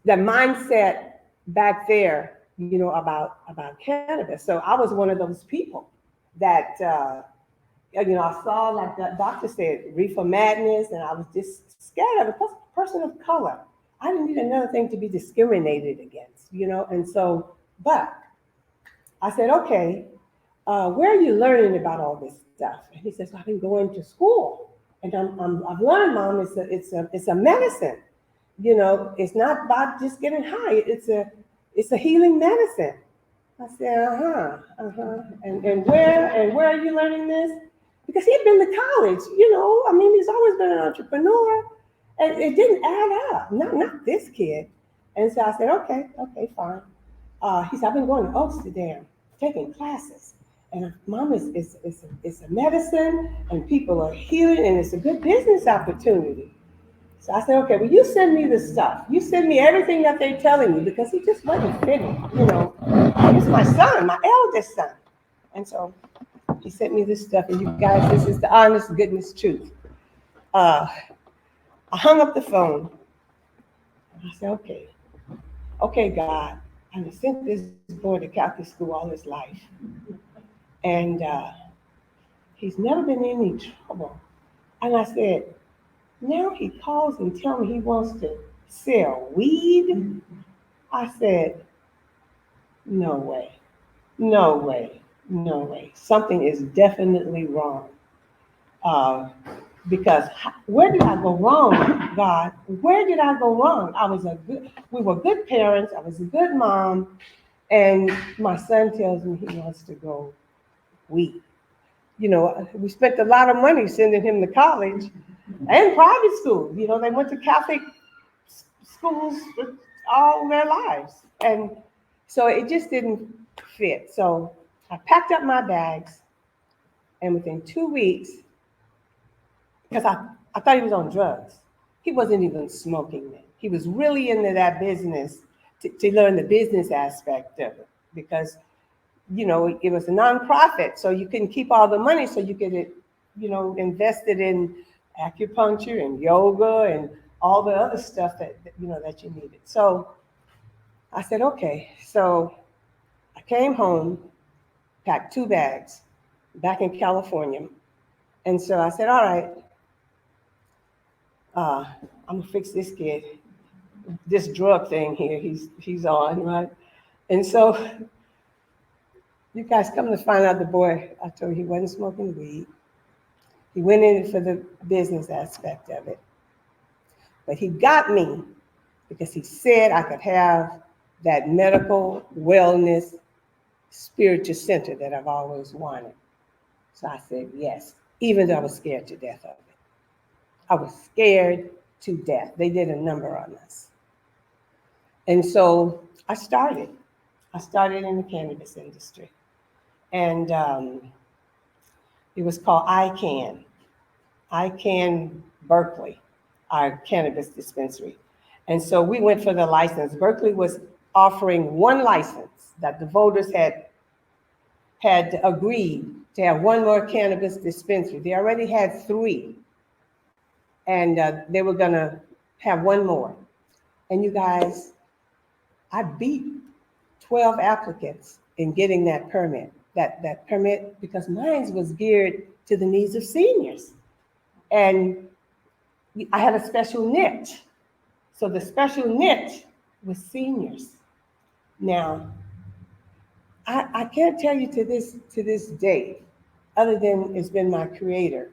mindset back there, you know, about cannabis. So I was one of those people that, you know, I saw, like the doctor said, reefer madness, and I was just scared of it. Person of color. I didn't need another thing to be discriminated against, you know? And so, but I said, okay, where are you learning about all this stuff? And he says, I've been going to school. And I've learned, Mom, it's a medicine. You know, it's not about just getting high. It's a healing medicine. I said, And where are you learning this? Because he'd been to college, you know. I mean, he's always been an entrepreneur. And it didn't add up. Not this kid. And so I said, okay, fine. He said, I've been going to Amsterdam, taking classes. And Mom, it's a medicine, and people are healing, and it's a good business opportunity. So I said, okay, well, you send me the stuff. You send me everything that they're telling me, because he just wasn't fitting, you know. He's my son, my eldest son. And so he sent me this stuff, and you guys, this is the honest goodness truth. I hung up the phone, and I said, okay, God, I've sent this boy to Catholic school all his life. And he's never been in any trouble. And I said, now he calls and tells me he wants to sell weed. I said, no way. Something is definitely wrong. Because where did I go wrong, God? Where did I go wrong? We were good parents. I was a good mom. And my son tells me he wants to go weed. You know, we spent a lot of money sending him to college and private school. You know, they went to Catholic schools all their lives. And so it just didn't fit. So I packed up my bags, and within 2 weeks, because I thought he was on drugs. He wasn't even smoking then. He was really into that business to learn the business aspect of it because, you know, it was a nonprofit, so you couldn't keep all the money, so you could, you know, invest it in acupuncture and yoga and all the other stuff that you know, that you needed. So I said, okay. So I came home, packed 2 bags back in California. And so I said, all right, I'm gonna fix this kid, this drug thing here he's on, right? And so you guys come to find out the boy, I told you he wasn't smoking weed. He went in for the business aspect of it. But he got me because he said I could have that medical wellness spiritual center that I've always wanted. So I said yes, even though I was scared to death of it. I was scared to death. They did a number on us. And so I started in the cannabis industry. And it was called ICANN Berkeley, our cannabis dispensary. And so we went for the license. Berkeley was offering 1 license that the voters had agreed to have 1 more cannabis dispensary. They already had 3. And they were gonna have 1 more. And you guys, I beat 12 applicants in getting that permit, that permit, because mine was geared to the needs of seniors. And I had a special niche. So the special niche was seniors. Now, I can't tell you to this day, other than it's been my creator,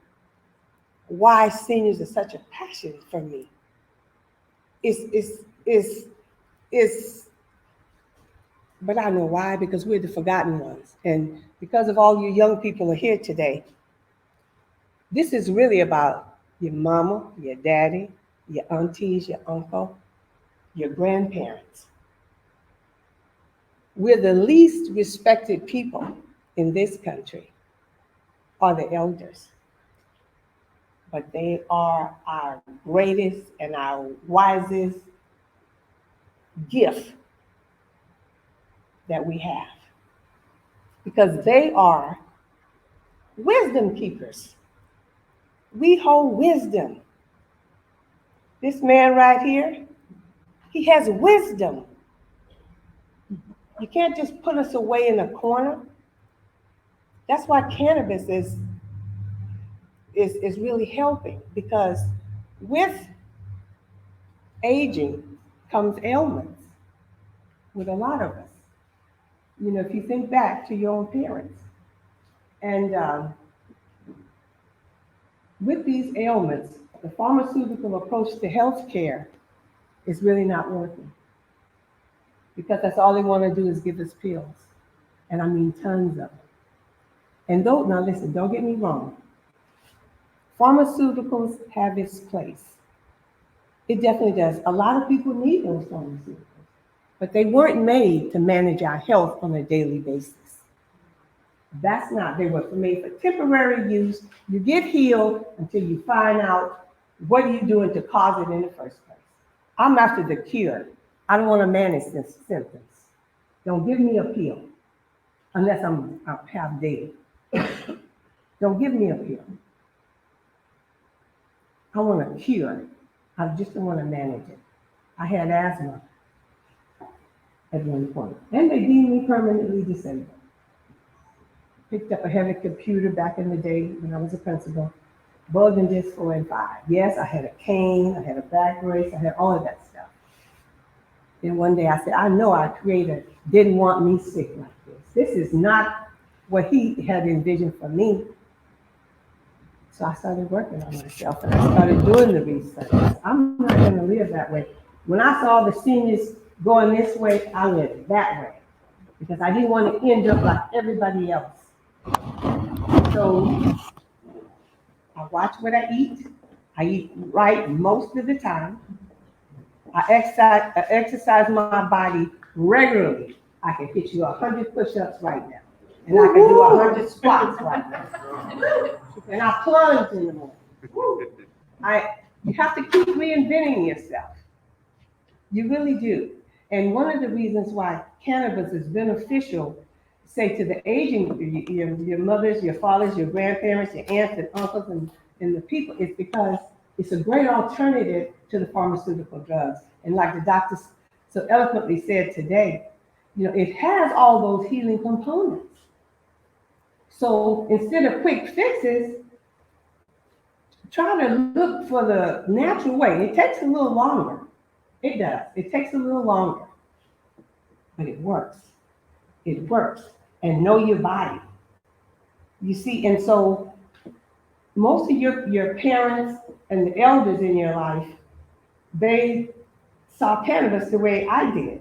why seniors are such a passion for me. But I know why, because we're the forgotten ones. And because of all you young people are here today, this is really about your mama, your daddy, your aunties, your uncle, your grandparents. We're the least respected people in this country, are the elders. But they are our greatest and our wisest gift that we have. Because they are wisdom keepers. We hold wisdom. This man right here, he has wisdom. You can't just put us away in a corner. That's why cannabis is really helping, because with aging comes ailments with a lot of us. You know, if you think back to your own parents. And with these ailments, the pharmaceutical approach to healthcare is really not working. Because that's all they want to do is give us pills. And I mean tons of them. And now listen, don't get me wrong. Pharmaceuticals have its place. It definitely does. A lot of people need those pharmaceuticals, but they weren't made to manage our health on a daily basis. That's not, they were made for temporary use. You get healed until you find out what are you doing to cause it in the first place. I'm after the cure. I don't want to manage the symptoms. Don't give me a pill unless I have data. Don't give me a pill. I want a cure. I just don't want to manage it. I had asthma at one point, and they deemed me permanently disabled. Picked up a heavy computer back in the day when I was a principal, bugged in disc 4 and 5. Yes, I had a cane, I had a back brace, I had all of that stuff. Then one day I said, I know our creator didn't want me sick like this. This is not what he had envisioned for me. So I started working on myself and I started doing the research. I'm not gonna live that way. When I saw the seniors going this way, I went that way because I didn't want to end up like everybody else. So I watch what I eat. I eat right most of the time. I exercise my body regularly. I can hit you 100 push-ups right now. And I can do 100 squats right now. And I plunge in the morning. You have to keep reinventing yourself. You really do. And one of the reasons why cannabis is beneficial, say to the aging, your mothers, your fathers, your grandparents, your aunts and uncles and the people, is because it's a great alternative to the pharmaceutical drugs. And like the doctor so eloquently said today, it has all those healing components. So instead of quick fixes, try to look for the natural way. It takes a little longer. It does. It takes a little longer. But it works. It works. And know your body. You see, and so most of your parents and the elders in your life, they saw cannabis the way I did.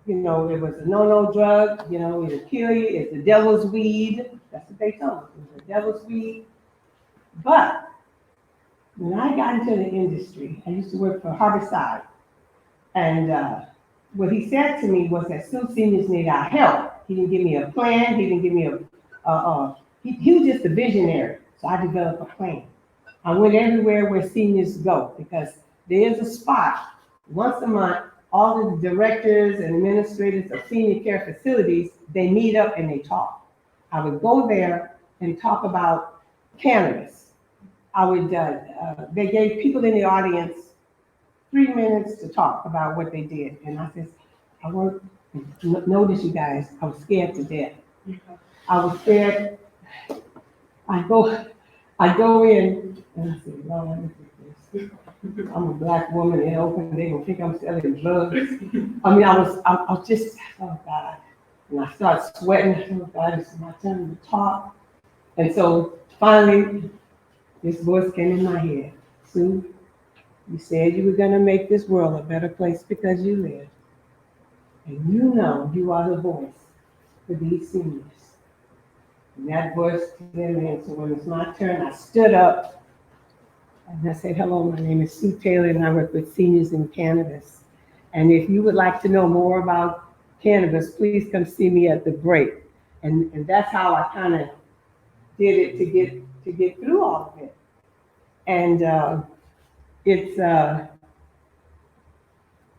It was a no-no drug, it'll kill you, it's the devil's weed. That's what they told me. It was the devil's weed. But when I got into the industry, I used to work for Harborside. And what he said to me was that still seniors need our help. He didn't give me a plan. He didn't give me he was just a visionary. So I developed a plan. I went everywhere where seniors go because there is a spot once a month. All the directors and administrators of senior care facilities, they meet up and they talk. I would go there and talk about cannabis. They gave people in the audience 3 minutes to talk about what they did. And I said, notice you guys, I was scared to death. I was scared. I go in and I said, Lord, look at this. I'm a black woman, they're gonna think I'm selling drugs. I was just, oh God. And I started sweating, oh God, it's my turn to talk. And so finally, this voice came in my head. Sue, you said you were gonna make this world a better place because you live. And you are the voice for these seniors. And that voice came in, so when it's my turn, I stood up and I said, hello, my name is Sue Taylor and I work with seniors in cannabis. And if you would like to know more about cannabis, please come see me at the break. And that's how I kind of did it to get through all of it. And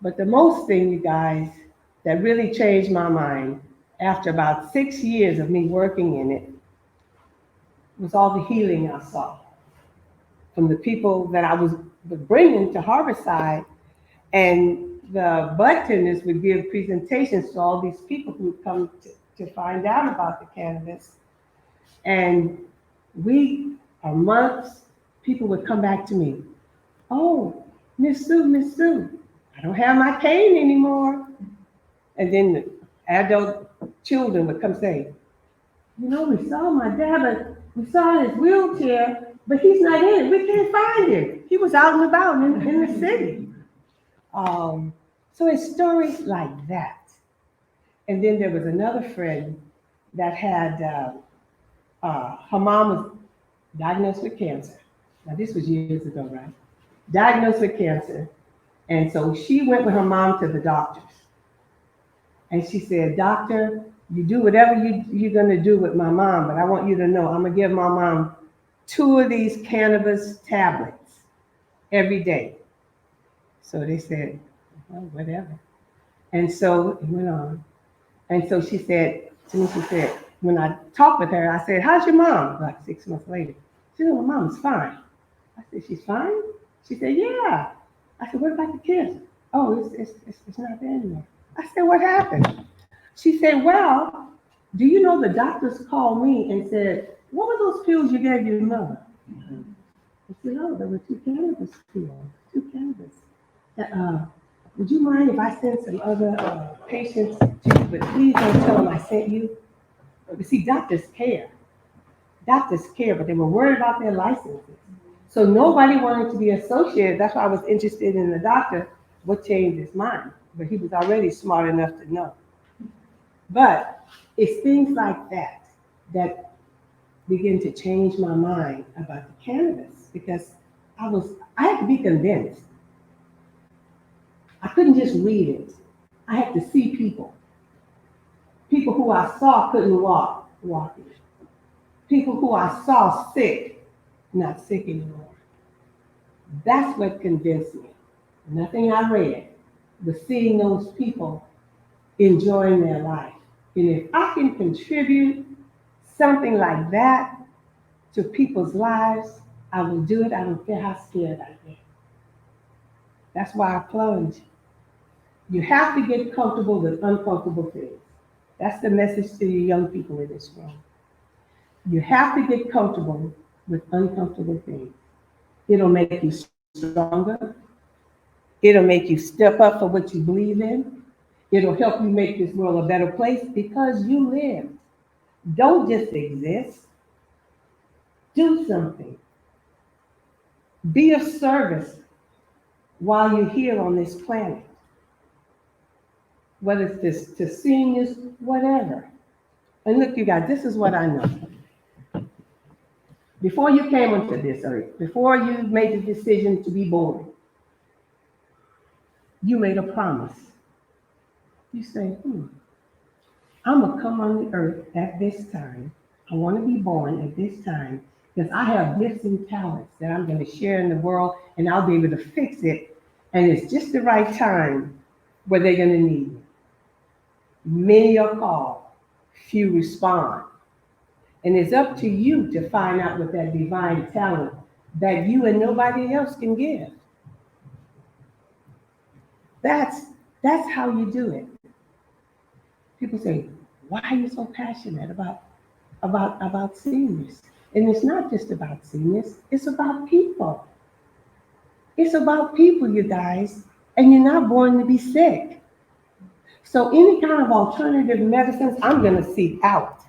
but the most thing, you guys, that really changed my mind after about 6 years of me working in it was all the healing I saw from the people that I was bringing to Harborside. And the bud would give presentations to all these people who would come to find out about the cannabis. And months, people would come back to me. Oh, Miss Sue, I don't have my cane anymore. And then the adult children would come say, we saw my dad, but we saw his wheelchair, but he's not in it. We can't find him. He was out and about in the city. So it's stories like that. And then there was another friend that had, her mom was diagnosed with cancer. Now this was years ago, right? Diagnosed with cancer. And so she went with her mom to the doctors. And she said, doctor, you do whatever you're gonna do with my mom, but I want you to know I'm gonna give my mom 2 of these cannabis tablets every day. So they said, well, whatever. And so it went on. And so she said, when I talked with her, I said, how's your mom? Like 6 months later. She said, my mom's fine. I said, she's fine? She said, yeah. I said, what about the kids? Oh, it's not there anymore. I said, what happened? She said, well, do you know the doctors called me and said, what were those pills you gave your mother? I said, oh, there were 2 cannabis pills, 2 cannabis. Would you mind if I send some other patients to you, but please don't tell them I sent you? But see, doctors care, but they were worried about their licenses. So nobody wanted to be associated. That's why I was interested in the doctor, what changed his mind. But he was already smart enough to know. But it's things like that that begin to change my mind about the cannabis, because I had to be convinced. I couldn't just read it. I had to see people. People who I saw couldn't walk, walking. People who I saw sick, not sick anymore. That's what convinced me. Nothing I read, but seeing those people enjoying their life. And if I can contribute something like that to people's lives, I will do it. I don't care how scared I get. That's why I plunge. You have to get comfortable with uncomfortable things. That's the message to the young people in this room. You have to get comfortable with uncomfortable things. It'll make you stronger. It'll make you step up for what you believe in. It'll help you make this world a better place because you live. Don't just exist. Do something. Be of service while you're here on this planet. Whether it's this, to seniors, whatever. And look, you guys, this is what I know. Before you came onto this earth, before you made the decision to be born, you made a promise. You say, I'm gonna come on the earth at this time. I wanna be born at this time because I have gifts and talents that I'm gonna share in the world and I'll be able to fix it. And it's just the right time where they're gonna need me. Many are called, few respond. And it's up to you to find out what that divine talent that you and nobody else can give. That's how you do it. People say, why are you so passionate about seniors? And it's not just about seniors, it's about people. It's about people, you guys, and you're not born to be sick. So any kind of alternative medicines, I'm gonna seek out.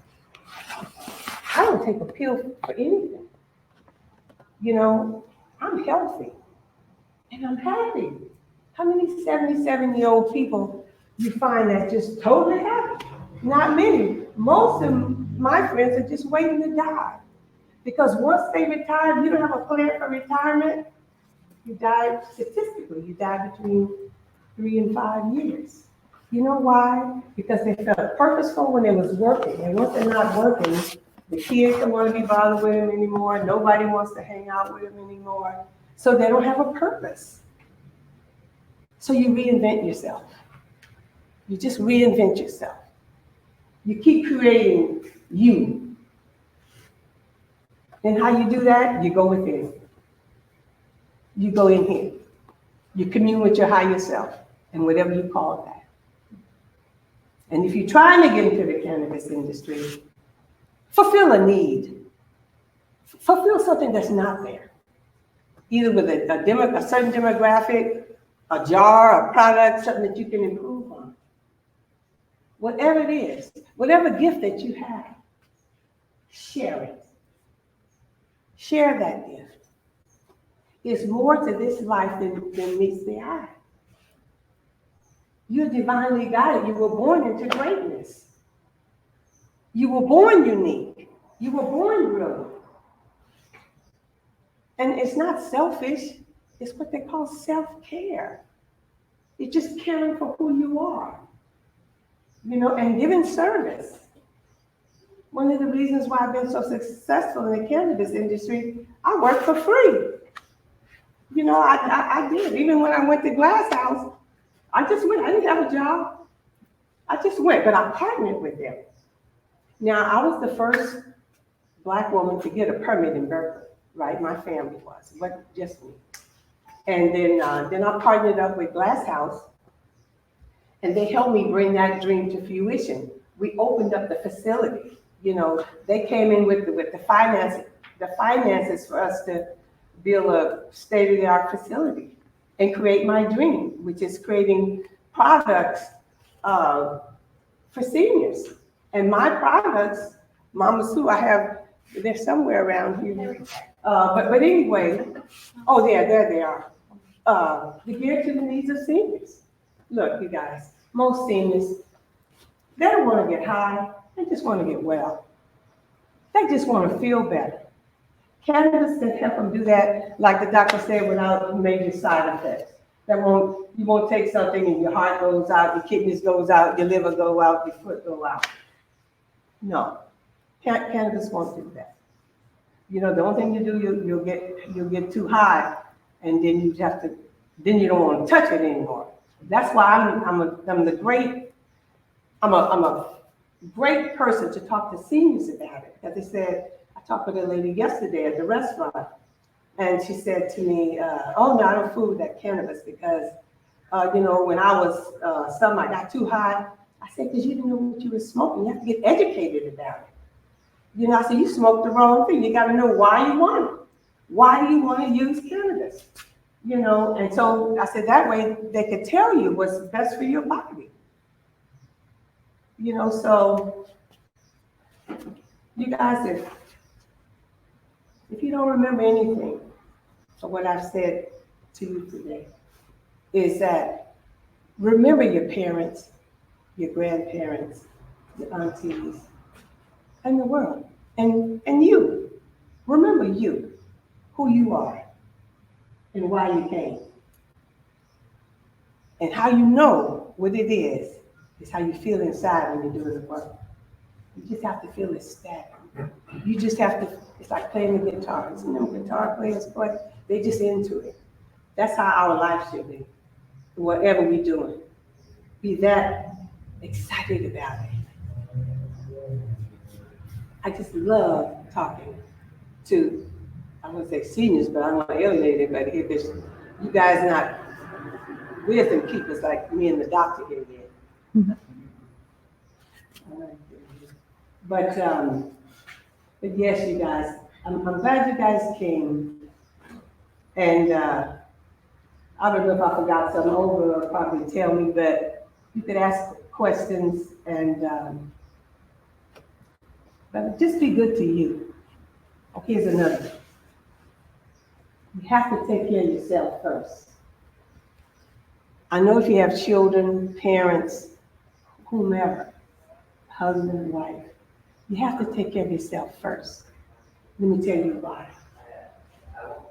I don't take a pill for anything. You know, I'm healthy and I'm happy. How many 77-year-old people you find that just totally happy? Not many. Most of my friends are just waiting to die. Because once they retire, you don't have a plan for retirement, you die, statistically, you die between 3 and 5 years. You know why? Because they felt purposeful when they was working. And once they're not working, the kids don't want to be bothered with them anymore. Nobody wants to hang out with them anymore. So they don't have a purpose. So you reinvent yourself. You just reinvent yourself. You keep creating you. And how you do that? You go within. You go in here. You commune with your higher self and whatever you call that. And if you're trying to get into the cannabis industry, fulfill a need. Fulfill something that's not there. Either with a certain demographic, a jar, a product, something that you can improve on. Whatever it is, whatever gift that you have, share it. Share that gift. There's more to this life than meets the eye. You're divinely guided. You were born into greatness. You were born unique. You were born brilliant. And it's not selfish. It's what they call self-care. It's just caring for who you are, you know, and giving service. One of the reasons why I've been so successful in the cannabis industry, I work for free. You know, I did. Even when I went to Glass House, I just went. I didn't have a job. I just went, but I partnered with them. Now, I was the first Black woman to get a permit in Berkeley, right? My family was, it wasn't just me. And then I partnered up with Glass House, and they helped me bring that dream to fruition. We opened up the facility. You know, they came in with the finances for us to build a state-of-the-art facility and create my dream, which is creating products for seniors. And my products, Mama Sue, they're somewhere around here. But anyway, oh, there they are. They're geared to the needs of seniors. Look, you guys, most seniors, they don't want to get high. They just want to get well. They just want to feel better. Cannabis can help them do that, like the doctor said, without major side effects. You won't take something and your heart goes out, your kidneys goes out, your liver go out, your foot go out. No, cannabis won't do that. You know, the only thing you do, you'll get too high and then you don't want to touch it anymore. That's why I'm a great person to talk to seniors about it. Because they said, I talked with a lady yesterday at the restaurant, and she said to me, oh no, I don't fool with that cannabis because, when I was, I got too high. I said, because you didn't know what you were smoking. You have to get educated about it. I said, you smoked the wrong thing. You got to know why you want it. Why do you want to use cannabis? And so I said, that way they could tell you what's best for your body. So you guys, if you don't remember anything of what I've said to you today, is that remember your parents, your grandparents, your aunties, and the world, and you. Remember you, who you are, and why you came. And how you know what it is how you feel inside when you're doing the work. You just have to feel ecstatic. You just have to, it's like playing the guitar. You know, guitar players play, they just into it. That's how our life should be. Whatever we're doing, be that excited about it. I just love talking to, I wouldn't say seniors, but I don't want to alienate anybody here. You guys not wisdom keepers like me and the doctor here did. But yes, you guys, I'm glad you guys came. And I don't know if I forgot something over or probably tell me, but you could ask questions and but just be good to you. Okay, here's another. You have to take care of yourself first. I know if you have children, parents, whomever, husband, wife, you have to take care of yourself first. Let me tell you why.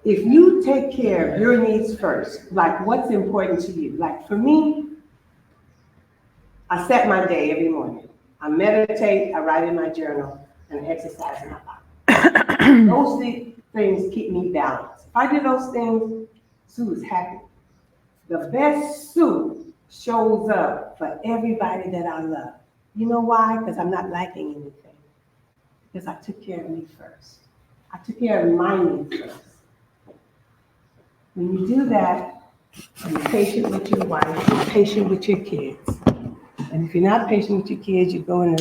If you take care of your needs first, like what's important to you, like for me, I set my day every morning. I meditate, I write in my journal, and I exercise in my body. Those things keep me balanced. If I do those things, Sue is happy. The best Sue shows up for everybody that I love. You know why? Because I'm not lacking anything. Because I took care of me first. I took care of my needs first. When you do that, you're patient with your wife, you're patient with your kids. And if you're not patient with your kids, you go in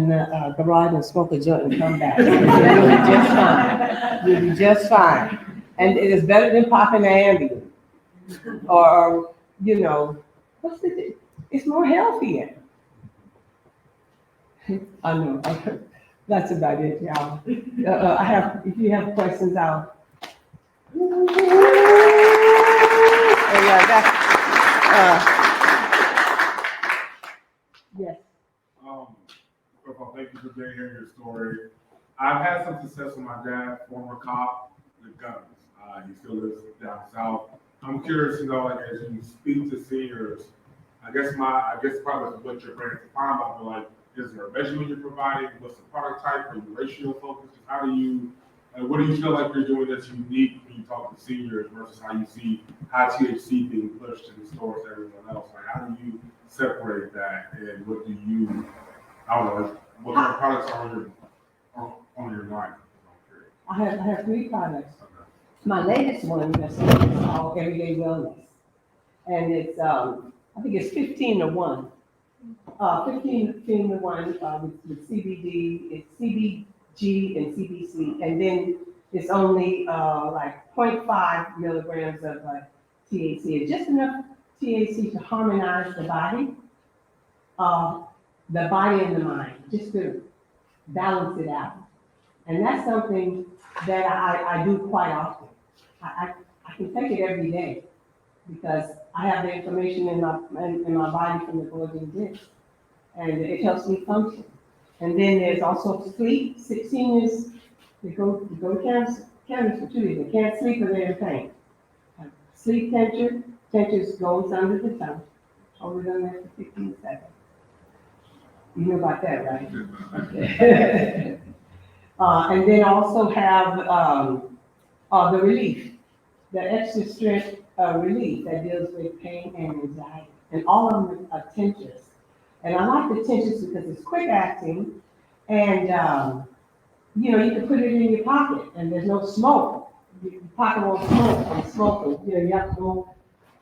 the garage and smoke a joint and come back. You'll be just fine. You'll be just fine. And it is better than popping an Ambien. Or, it's more healthier. I know. That's about it, y'all. If you have questions, I'll. Yes. First of all, thank you for being here in your story. I've had some success with my dad, former cop, with guns. He still lives down south. I'm curious to know, like, as you speak to seniors, I guess probably what you're bringing to find out, but like, is there a measurement you're providing? What's the product type? Are you ratio focused? How do you, what do you feel like you're doing that's unique when you talk to seniors versus how you see high THC being pushed in the stores to everyone else? Like, how do you separate that, and what do you, I don't know, what kind of products are on your line? I have 3 products. My latest one is called Everyday Wellness. And it's, I think it's 15 to 1. 15 to 1 with CBD, it's CBG and CBC. And then it's only like 0.5 milligrams of THC. It's just enough THC to harmonize the body and the mind, just to balance it out. And that's something that I do quite often. I can take it every day because I have the information in my body from the Golden disc, and it helps me function. And then there's also sleep. 16 they go to cannabis for 2 days. They can't sleep or they're in pain. Sleep tincture goes under the tongue. Hold it on there for 15 seconds. You know about that, right? Okay. And then also have the relief. the extra strength relief that deals with pain and anxiety. And all of them are tinctures. And I like the tinctures because it's quick acting and, you know, you can put it in your pocket and there's no smoke. Your pocket won't smoke from smoking. You know, you have to go,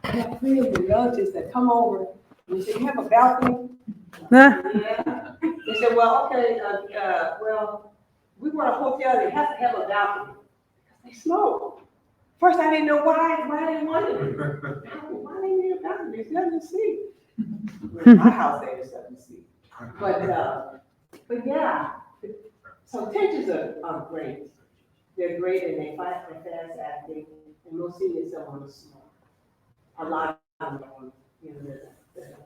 I have three of the relatives that come over and they say, you have a balcony? Yeah. They said, well, okay, well, we want a hotel that has to have a balcony. They smoke. First, I didn't know why they wanted it. Why they need a balcony? There's nothing to see. Well, my house there's something to see. But yeah, so tensions are great. They're great and they fight for fast acting. And most seniors don't want to smoke. A lot of them, you know, they're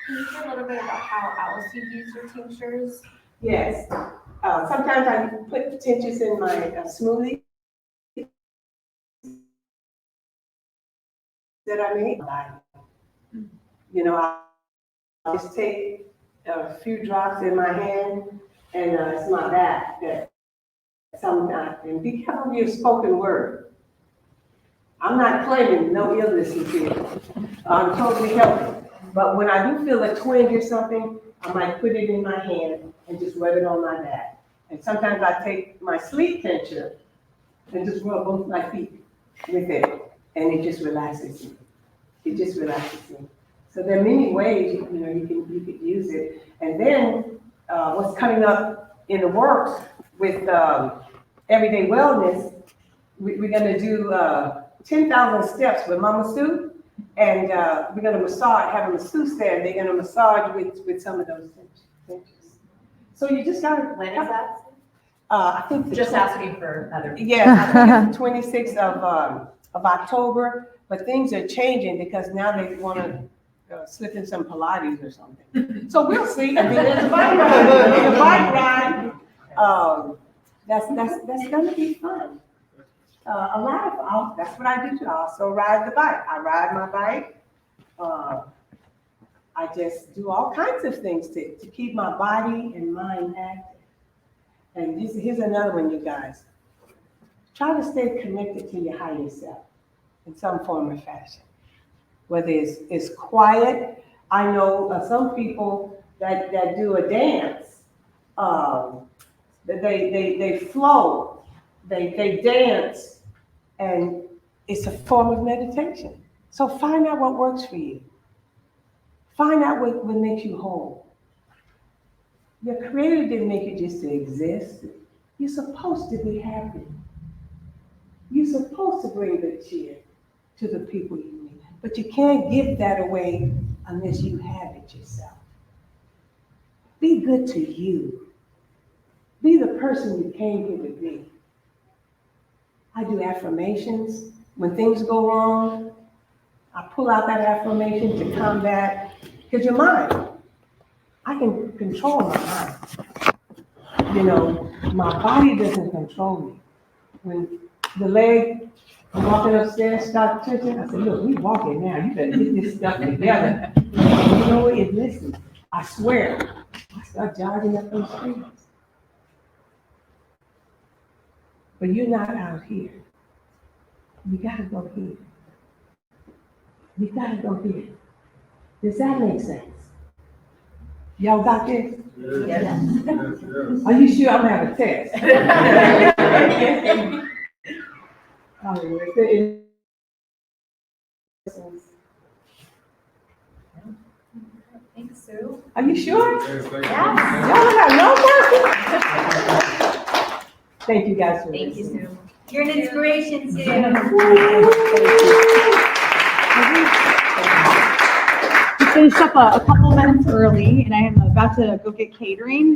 Can you say a little bit about how else you use your tinctures? Yes. Sometimes I put tinctures in my smoothie that I make. You know, I just take a few drops in my hand and it's my back that sometimes, and be careful of your spoken word. I'm not claiming no illness here. I'm totally healthy. But when I do feel a twinge or something, I might put it in my hand and just rub it on my back. And sometimes I take my sleep tincture and just rub both my feet with it, and it just relaxes me. It just relaxes me. So there are many ways you could use it. And then what's coming up in the works with everyday wellness, we're going to do 10,000 steps with Mama Sue. And we're going to have a masseuse there, and they're going to massage with some of those tinctures. So you just got to. When is that? I think Just asking for other people. Yes, I think it's the 26th of October, but things are changing because now they want to slip in some Pilates or something. So we'll see. I mean, there's a bike ride. There's a bike ride. That's going to be fun. That's what I do too. I also ride the bike. I ride my bike. I just do all kinds of things to keep my body and mind active. And here's another one, you guys. Try to stay connected to your higher self in some form or fashion. Whether it's quiet. I know some people that do a dance. They flow. They dance. And it's a form of meditation. So find out what works for you. Find out what makes you whole. Your creator didn't make you just to exist. You're supposed to be happy. You're supposed to bring good cheer to the people you meet. But you can't give that away unless you have it yourself. Be good to you. Be the person you came here to be. I do affirmations. When things go wrong, I pull out that affirmation to combat, because your mind, I can control my mind. You know, my body doesn't control me. When the leg, I'm walking upstairs, start twitching, I said, look, we walking now, you better get this stuff together. And you know what, it listens. I swear, I start jogging up those streets. But you're not out here. You gotta go here. You gotta go here. Does that make sense? Y'all got this? Yes. Are you sure I'm gonna have a test? Thanks, Sue. Are you sure? Yes, thank you. Yes. Y'all have no working? Thank you guys for Thank you, listening. Sue. You're an inspiration, Sue. We finished up a couple minutes early, and I am about to go get catering.